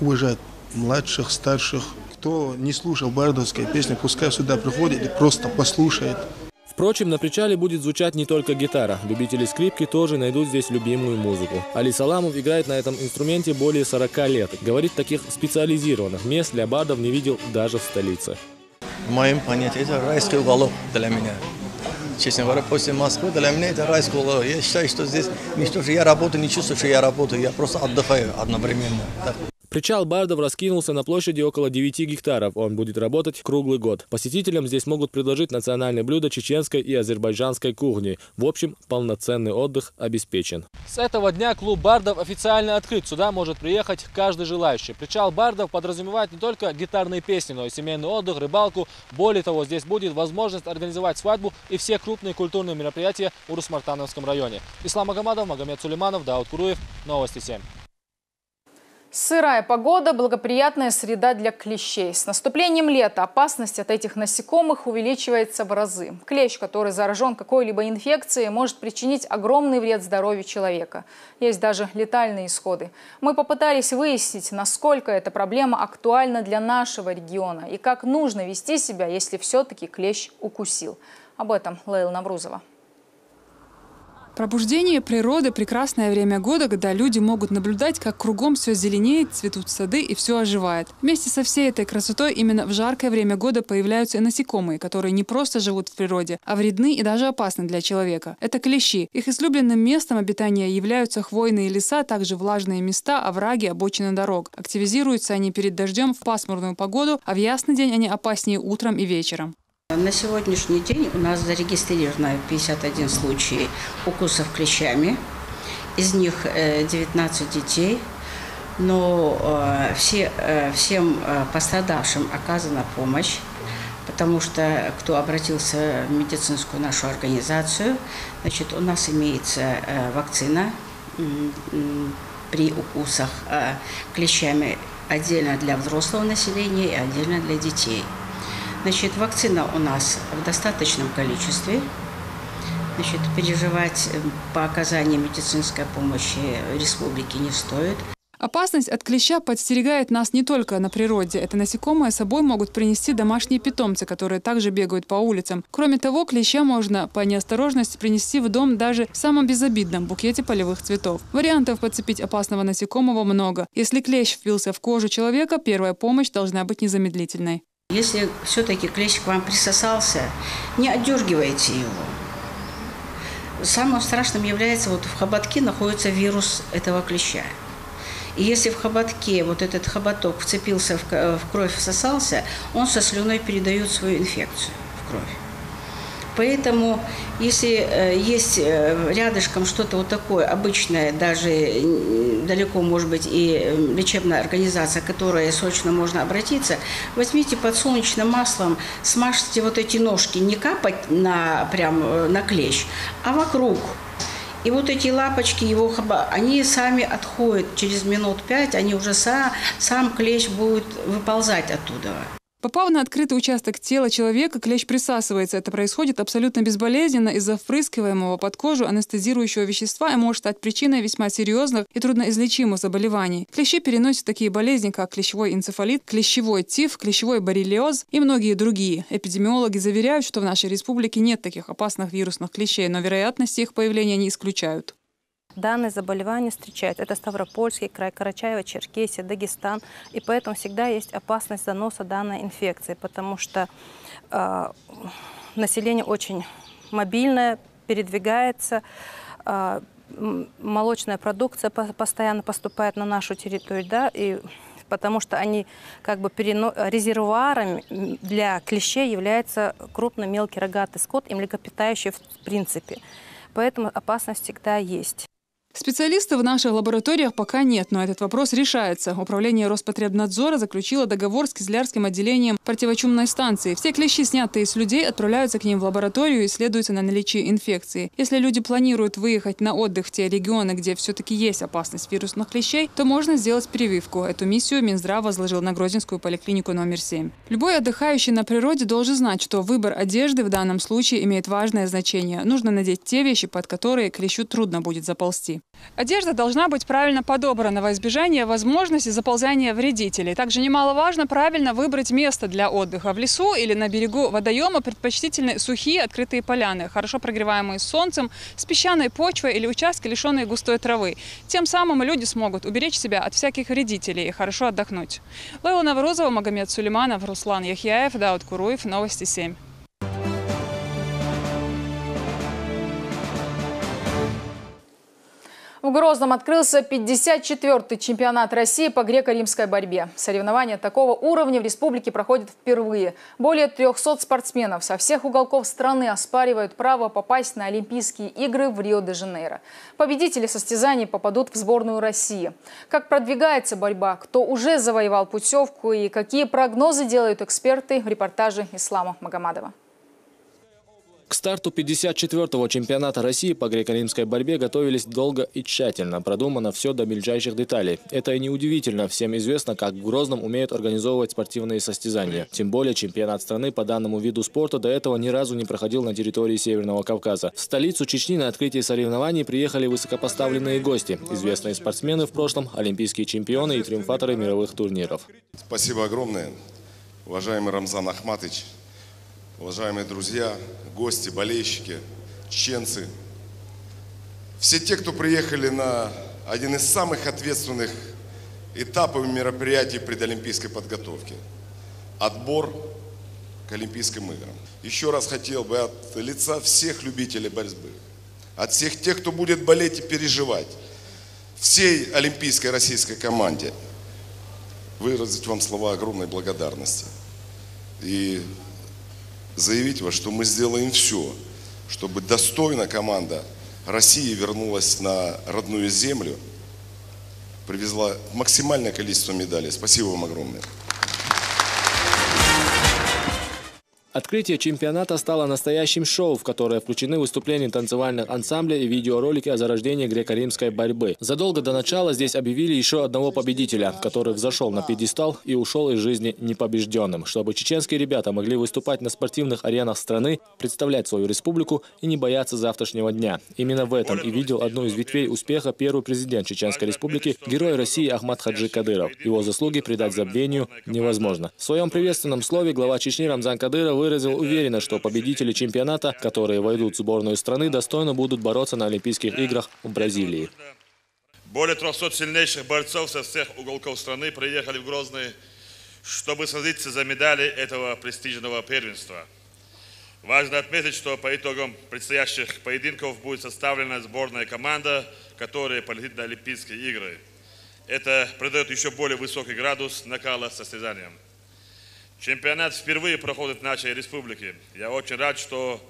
уважать младших, старших. Кто не слушал бардовской песни, пускай сюда приходит и просто послушает. Впрочем, на причале будет звучать не только гитара. Любители скрипки тоже найдут здесь любимую музыку. Али Саламов играет на этом инструменте более 40 лет. Говорит, таких специализированных мест для бардов не видел даже в столице. В моем понятии это райский уголок для меня. честно говоря, после Москвы для меня это райское логово. Я считаю, что здесь не то, что я работаю, не чувствую, что я работаю, я просто отдыхаю одновременно. Так. Причал Бардов раскинулся на площади около 9 гектаров. Он будет работать круглый год. Посетителям здесь могут предложить национальные блюда чеченской и азербайджанской кухни. В общем, полноценный отдых обеспечен. С этого дня клуб Бардов официально открыт. Сюда может приехать каждый желающий. Причал Бардов подразумевает не только гитарные песни, но и семейный отдых, рыбалку. Более того, здесь будет возможность организовать свадьбу и все крупные культурные мероприятия в Урус-Мартановском районе. Ислам Магомадов, Магомед Сулейманов, Дауд Куруев. Новости 7. Сырая погода – благоприятная среда для клещей. С наступлением лета опасность от этих насекомых увеличивается в разы. Клещ, который заражен какой-либо инфекцией, может причинить огромный вред здоровью человека. Есть даже летальные исходы. Мы попытались выяснить, насколько эта проблема актуальна для нашего региона и как нужно вести себя, если все-таки клещ укусил. Об этом Лейла Наврузова. Пробуждение природы – прекрасное время года, когда люди могут наблюдать, как кругом все зеленеет, цветут сады и все оживает. Вместе со всей этой красотой именно в жаркое время года появляются и насекомые, которые не просто живут в природе, а вредны и даже опасны для человека. Это клещи. Их излюбленным местом обитания являются хвойные леса, также влажные места, овраги, обочины дорог. Активизируются они перед дождем в пасмурную погоду, а в ясный день они опаснее утром и вечером. На сегодняшний день у нас зарегистрировано 51 случай укусов клещами, из них 19 детей, но всем пострадавшим оказана помощь, потому что кто обратился в медицинскую нашу организацию, значит, у нас имеется вакцина при укусах клещами отдельно для взрослого населения и отдельно для детей. Значит, вакцина у нас в достаточном количестве. Значит, переживать по оказанию медицинской помощи республике не стоит. Опасность от клеща подстерегает нас не только на природе. Это насекомые с собой могут принести домашние питомцы, которые также бегают по улицам. Кроме того, клеща можно по неосторожности принести в дом даже в самом безобидном букете полевых цветов. Вариантов подцепить опасного насекомого много. Если клещ впился в кожу человека, первая помощь должна быть незамедлительной. Если все-таки клещ к вам присосался, не отдергивайте его. Самым страшным является, вот в хоботке находится вирус этого клеща. И если в хоботке вот этот хоботок вцепился в кровь, всосался, он со слюной передает свою инфекцию в кровь. Поэтому, если есть рядышком что-то вот такое обычное, даже далеко, может быть, и лечебная организация, к которой срочно можно обратиться, возьмите подсолнечным маслом, смажьте вот эти ножки, не капать прям на клещ, а вокруг. И вот эти лапочки его, они сами отходят через минут 5, они уже сам клещ будет выползать оттуда. Попав на открытый участок тела человека, клещ присасывается. Это происходит абсолютно безболезненно из-за впрыскиваемого под кожу анестезирующего вещества и может стать причиной весьма серьезных и трудноизлечимых заболеваний. Клещи переносят такие болезни, как клещевой энцефалит, клещевой тиф, клещевой боррелиоз и многие другие. Эпидемиологи заверяют, что в нашей республике нет таких опасных вирусных клещей, но вероятность их появления не исключают. Данные заболевания встречают. Это Ставропольский край, Карачаево-Черкесия, Дагестан. И поэтому всегда есть опасность заноса данной инфекции, потому что население очень мобильное, передвигается. Молочная продукция постоянно поступает на нашу территорию, да, и потому что они как бы резервуарами для клещей является крупный мелкий рогатый скот и млекопитающие в принципе. Поэтому опасность всегда есть. Специалистов в наших лабораториях пока нет, но этот вопрос решается. Управление Роспотребнадзора заключило договор с Кизлярским отделением противочумной станции. Все клещи, снятые с людей, отправляются к ним в лабораторию и исследуются на наличие инфекции. Если люди планируют выехать на отдых в те регионы, где все-таки есть опасность вирусных клещей, то можно сделать прививку. Эту миссию Минздрав возложил на Грозинскую поликлинику номер 7. Любой отдыхающий на природе должен знать, что выбор одежды в данном случае имеет важное значение. Нужно надеть те вещи, под которые клещу трудно будет заползти. Одежда должна быть правильно подобрана во избежание возможности заползания вредителей. Также немаловажно правильно выбрать место для отдыха. В лесу или на берегу водоема предпочтительны сухие открытые поляны, хорошо прогреваемые солнцем, с песчаной почвой или участки, лишенные густой травы. Тем самым люди смогут уберечь себя от всяких вредителей и хорошо отдохнуть. Лейла Наврузова, Магомед Сулейманов, Руслан Яхьяев, Дауд Куруев. Новости 7. В Грозном открылся 54-й чемпионат России по греко-римской борьбе. Соревнования такого уровня в республике проходят впервые. Более 300 спортсменов со всех уголков страны оспаривают право попасть на Олимпийские игры в Рио-де-Жанейро. Победители состязаний попадут в сборную России. Как продвигается борьба, кто уже завоевал путевку и какие прогнозы делают эксперты, в репортаже Ислама Магомадова. К старту 54-го чемпионата России по греко-римской борьбе готовились долго и тщательно. Продумано все до мельчайших деталей. Это и неудивительно. Всем известно, как в Грозном умеют организовывать спортивные состязания. Тем более чемпионат страны по данному виду спорта до этого ни разу не проходил на территории Северного Кавказа. В столицу Чечни на открытие соревнований приехали высокопоставленные гости. Известные спортсмены в прошлом, олимпийские чемпионы и триумфаторы мировых турниров. Спасибо огромное, уважаемый Рамзан Ахматович. Уважаемые друзья, гости, болельщики, чеченцы, все те, кто приехали на один из самых ответственных этапов мероприятий предолимпийской подготовки – отбор к Олимпийским играм. Еще раз хотел бы от лица всех любителей борьбы, от всех тех, кто будет болеть и переживать, всей олимпийской российской команде выразить вам слова огромной благодарности. И заявить вас, что мы сделаем все, чтобы достойно команда России вернулась на родную землю, привезла максимальное количество медалей. Спасибо вам огромное. Открытие чемпионата стало настоящим шоу, в которое включены выступления танцевальных ансамблей и видеоролики о зарождении греко-римской борьбы. Задолго до начала здесь объявили еще одного победителя, который взошел на пьедестал и ушел из жизни непобежденным, чтобы чеченские ребята могли выступать на спортивных аренах страны, представлять свою республику и не бояться завтрашнего дня. Именно в этом и видел одну из ветвей успеха первый президент Чеченской республики, герой России Ахмат Хаджи Кадыров. Его заслуги придать забвению невозможно. В своем приветственном слове глава Чечни Рамзан Кадыров выразил уверенность, что победители чемпионата, которые войдут в сборную страны, достойно будут бороться на Олимпийских играх в Бразилии. Более 300 сильнейших борцов со всех уголков страны приехали в Грозный, чтобы сразиться за медали этого престижного первенства. Важно отметить, что по итогам предстоящих поединков будет составлена сборная команда, которая полетит на Олимпийские игры. Это придает еще более высокий градус накала состязаниям. Чемпионат впервые проходит в нашей республике. Я очень рад, что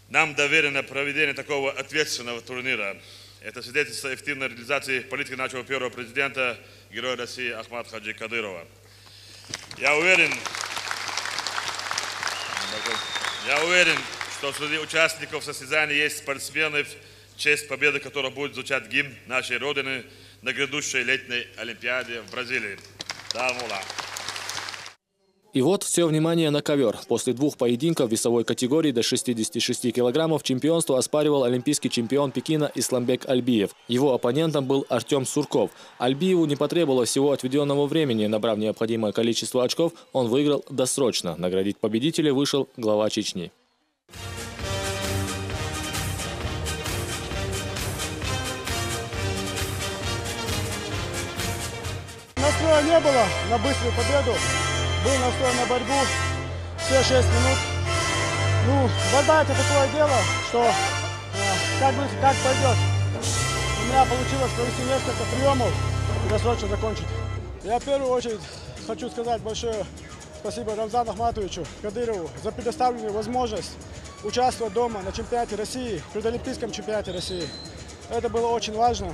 нам доверено проведение такого ответственного турнира. Это свидетельство эффективной реализации политики нашего первого президента, героя России Ахмата Хаджи Кадырова. Я уверен, что среди участников состязаний есть спортсмены, в честь победы которых будет звучать гимн нашей Родины на грядущей летней Олимпиаде в Бразилии. Дамула. И вот все внимание на ковер. После двух поединков в весовой категории до 66 килограммов чемпионство оспаривал олимпийский чемпион Пекина Исламбек Альбиев. Его оппонентом был Артем Сурков. Альбиеву не потребовалось всего отведенного времени. Набрав необходимое количество очков, он выиграл досрочно. Наградить победителя вышел глава Чечни. Настроя не было на быструю победу. Был настроен на борьбу все 6 минут. Ну, борьба — это такое дело, что как пойдет. У меня получилось провести несколько приемов и досрочно закончить. Я в первую очередь хочу сказать большое спасибо Рамзану Ахматовичу Кадырову за предоставленную возможность участвовать дома на чемпионате России, предолимпийском чемпионате России. Это было очень важно.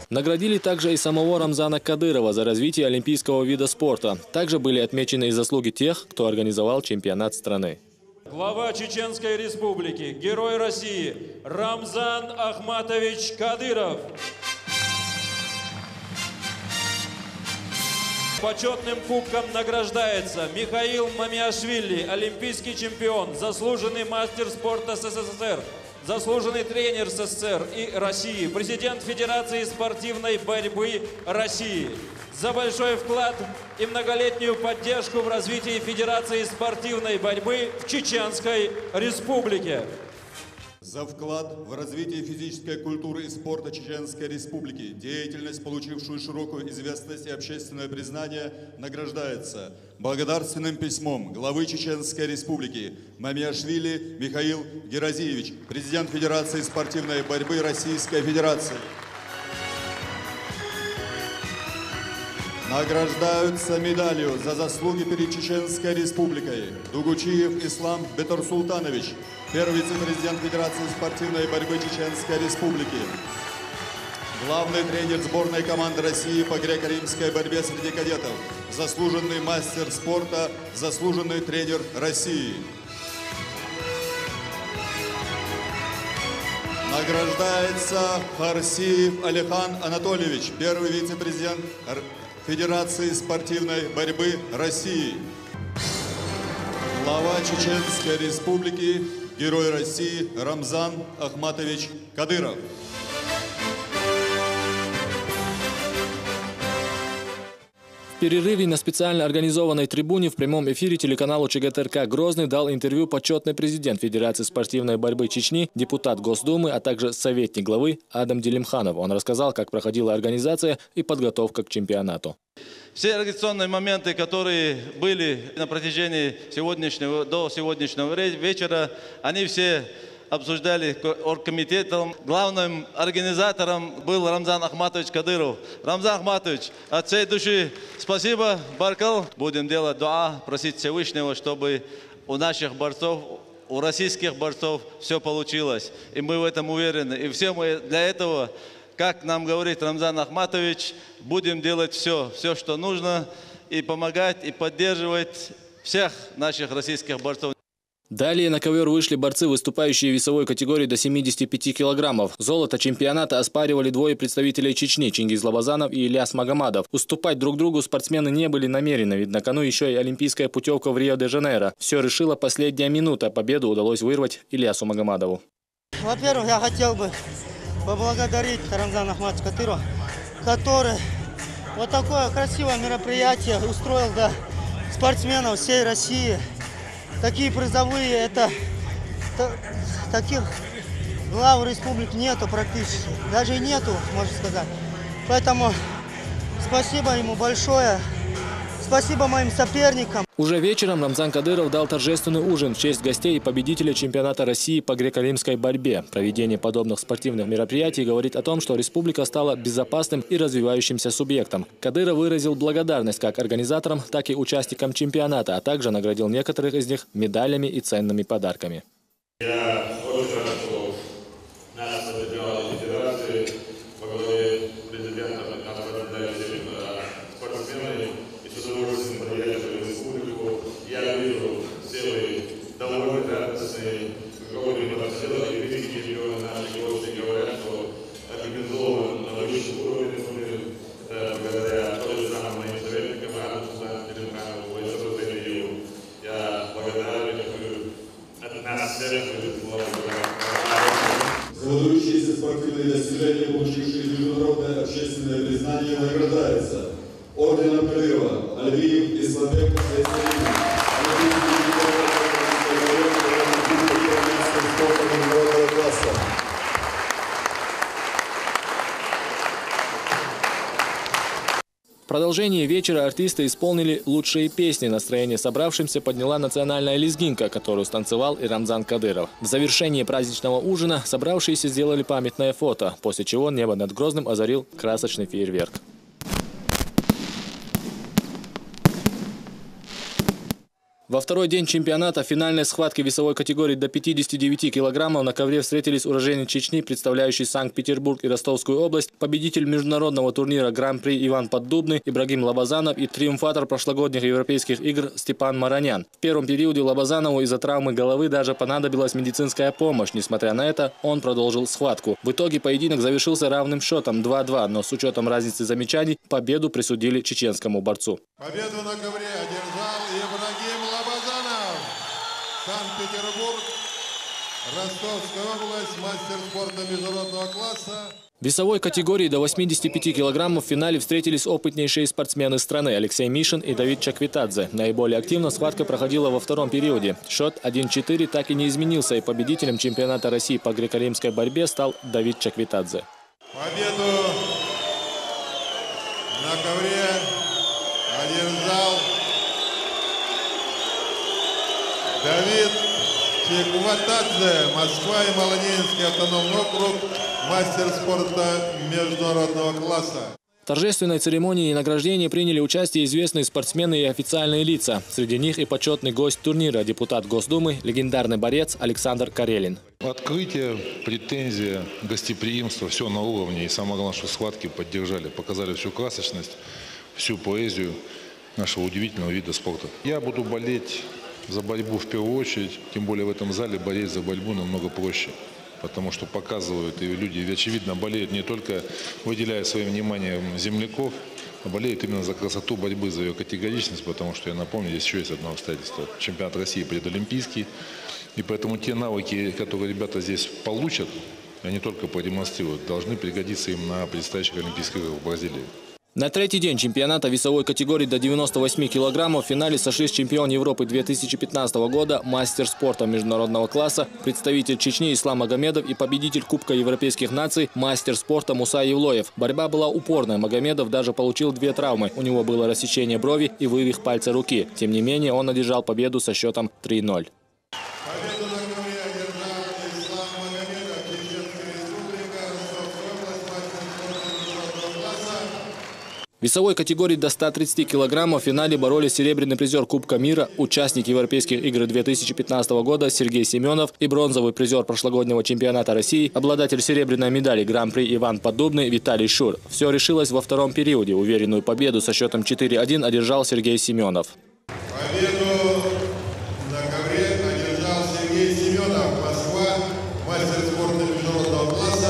Наградили также и самого Рамзана Кадырова за развитие олимпийского вида спорта. Также были отмечены и заслуги тех, кто организовал чемпионат страны. Глава Чеченской республики, герой России Рамзан Ахматович Кадыров. Почетным кубком награждается Михаил Мамиашвили, олимпийский чемпион, заслуженный мастер спорта СССР, заслуженный тренер СССР и России, президент Федерации спортивной борьбы России. За большой вклад и многолетнюю поддержку в развитии Федерации спортивной борьбы в Чеченской Республике. За вклад в развитие физической культуры и спорта Чеченской Республики, деятельность, получившую широкую известность и общественное признание, награждается благодарственным письмом главы Чеченской Республики Мамиашвили Михаил Геразиевич, президент Федерации спортивной борьбы Российской Федерации. Награждаются медалью за заслуги перед Чеченской Республикой Дугучиев Ислам Бетурсултанович, первый вице-президент Федерации спортивной борьбы Чеченской Республики. Главный тренер сборной команды России по греко-римской борьбе среди кадетов, заслуженный мастер спорта, заслуженный тренер России. Награждается Харсиев Алихан Анатольевич, первый вице-президент Федерации спортивной борьбы России. Глава Чеченской Республики, герой России Рамзан Ахматович Кадыров. В перерыве на специально организованной трибуне в прямом эфире телеканалу ЧГТРК «Грозный» дал интервью почетный президент Федерации спортивной борьбы Чечни, депутат Госдумы, а также советник главы Адам Делимханов. Он рассказал, как проходила организация и подготовка к чемпионату. Все организационные моменты, которые были на протяжении до сегодняшнего вечера, они все обсуждали оргкомитетом. Главным организатором был Рамзан Ахматович Кадыров. Рамзан Ахматович, от всей души спасибо, баркал. Будем делать дуа, просить Всевышнего, чтобы у наших борцов, у российских борцов все получилось. И мы в этом уверены. И все мы для этого, как нам говорит Рамзан Ахматович, будем делать все, что нужно, и помогать, и поддерживать всех наших российских борцов. Далее на ковер вышли борцы, выступающие в весовой категории до 75 килограммов. Золото чемпионата оспаривали двое представителей Чечни – Чингиз Лобазанов и Ильяс Магомадов. Уступать друг другу спортсмены не были намерены, ведь на кону еще и олимпийская путевка в Рио-де-Жанейро. Все решила последняя минута. Победу удалось вырвать Ильясу Магомадову. Во-первых, я хотел бы поблагодарить Рамзана Ахматовича Кадырова, который вот такое красивое мероприятие устроил для спортсменов всей России. Такие призовые, таких глав республик нету практически, даже и нету, можно сказать. Поэтому спасибо ему большое, спасибо моим соперникам. Уже вечером Рамзан Кадыров дал торжественный ужин в честь гостей и победителей чемпионата России по греко-римской борьбе. Проведение подобных спортивных мероприятий говорит о том, что республика стала безопасным и развивающимся субъектом. Кадыров выразил благодарность как организаторам, так и участникам чемпионата, а также наградил некоторых из них медалями и ценными подарками. Я очень рад, что наша федерация во главе президента спортсмены и с удовольствием поддерживают республику. Я вижу все вы довольны, радостные, какого-нибудь подсела, и великие чемпионы наши гости говорят, что организован на высшем уровне. Это благодаря той же самой моим советникам, Адаму Делимханову, я благодарен от нас всех. За выдающиеся спортивные достижения, получившие международное общественное признание, награждается орденом Кадырова Алиев Исламбек класса. В продолжении вечера артисты исполнили лучшие песни. Настроение собравшимся подняла национальная лезгинка, которую станцевал и Рамзан Кадыров. В завершении праздничного ужина собравшиеся сделали памятное фото, после чего небо над Грозным озарил красочный фейерверк. Во второй день чемпионата в финальной схватке весовой категории до 59 килограммов на ковре встретились уроженец Чечни, представляющий Санкт-Петербург и Ростовскую область, победитель международного турнира Гран-при Иван Поддубный, Ибрагим Лобазанов и триумфатор прошлогодних европейских игр Степан Маранян. В первом периоде Лобазанову из-за травмы головы даже понадобилась медицинская помощь. Несмотря на это, он продолжил схватку. В итоге поединок завершился равным счетом 2-2, но с учетом разницы замечаний победу присудили чеченскому борцу. Победу на ковре одержал Ибрагим Лобазанов. Санкт-Петербург, Ростовская область, мастер спорта международного класса. В весовой категории до 85 килограммов в финале встретились опытнейшие спортсмены страны Алексей Мишин и Давид Чаквитадзе. Наиболее активно схватка проходила во втором периоде. Счет 1-4 так и не изменился, и победителем чемпионата России по греко-римской борьбе стал Давид Чаквитадзе. Победу на ковре одержал Давид Чаквитадзе, Москва и Малонинский автономный округ, мастер спорта международного класса. В торжественной церемонии и награждении приняли участие известные спортсмены и официальные лица. Среди них и почетный гость турнира, депутат Госдумы, легендарный борец Александр Карелин. Открытие, претензия, гостеприимство – все на уровне. И самое главное, что схватки поддержали, показали всю красочность, всю поэзию нашего удивительного вида спорта. Я буду болеть за борьбу в первую очередь, тем более в этом зале болеть за борьбу намного проще. Потому что показывают, и люди, очевидно, болеют не только выделяя своим вниманием земляков, а болеют именно за красоту борьбы, за ее категоричность, потому что, я напомню, здесь еще есть одно обстоятельство. Чемпионат России предолимпийский, и поэтому те навыки, которые ребята здесь получат, они только продемонстрируют, должны пригодиться им на предстоящих Олимпийских играх в Бразилии. На третий день чемпионата весовой категории до 98 килограммов в финале сошлись чемпион Европы 2015 года, мастер спорта международного класса, представитель Чечни Ислам Магомедов и победитель Кубка европейских наций, мастер спорта Муса Евлоев. Борьба была упорная. Магомедов даже получил 2 травмы. У него было рассечение брови и вывих пальца руки. Тем не менее, он одержал победу со счетом 3-0. В весовой категории до 130 килограммов в финале боролись серебряный призер Кубка мира, участник Европейских игр 2015 года Сергей Семенов и бронзовый призер прошлогоднего чемпионата России, обладатель серебряной медали Гран-при Иван Поддубный Виталий Шур. Все решилось во втором периоде. Уверенную победу со счетом 4-1 одержал Сергей Семенов. Победу на ковре одержал Сергей Семенов, Москва, мастер спорта международного класса,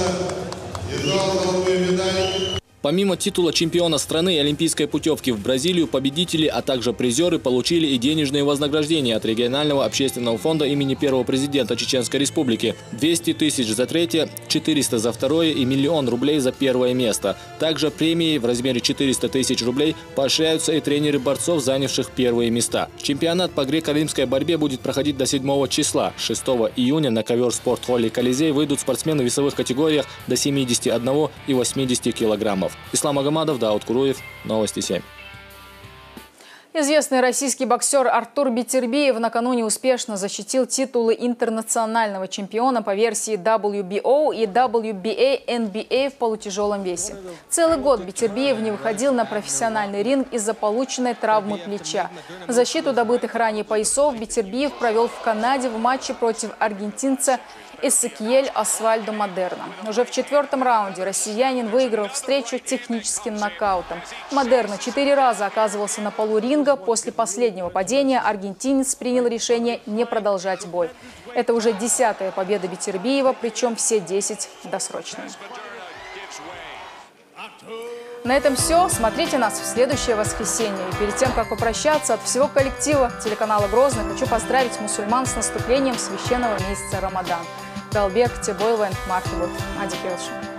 и взял золотую медаль. Помимо титула чемпиона страны и олимпийской путевки в Бразилию, победители, а также призеры получили и денежные вознаграждения от регионального общественного фонда имени первого президента Чеченской Республики. 200 тысяч за третье, 400 за второе и 1 000 000 рублей за первое место. Также премии в размере 400 тысяч рублей поощряются и тренеры борцов, занявших первые места. Чемпионат по греко-римской борьбе будет проходить до 7 числа. 6 июня на ковер спорт-холле «Колизей» выйдут спортсмены в весовых категориях до 71 и 80 килограммов. Ислам Магомадов, Дауд Куруев, Новости 7. Известный российский боксер Артур Бетербиев накануне успешно защитил титулы интернационального чемпиона по версии WBO и WBA-NBA в полутяжелом весе. Целый год Бетербиев не выходил на профессиональный ринг из-за полученной травмы плеча. Защиту добытых ранее поясов Бетербиев провел в Канаде в матче против аргентинца Эсекиэль Освальдо Модерна. Уже в 4-м раунде россиянин выиграл встречу техническим нокаутом. Модерна 4 раза оказывался на полу ринга. После последнего падения аргентинец принял решение не продолжать бой. Это уже 10-я победа Бетербиева, причем все 10 досрочные. На этом все. Смотрите нас в следующее воскресенье. И перед тем, как попрощаться, от всего коллектива телеканала «Грозный» хочу поздравить мусульман с наступлением священного месяца Рамадан. Далбек, Тебойлвен, Маркивуд, Ади Келшин.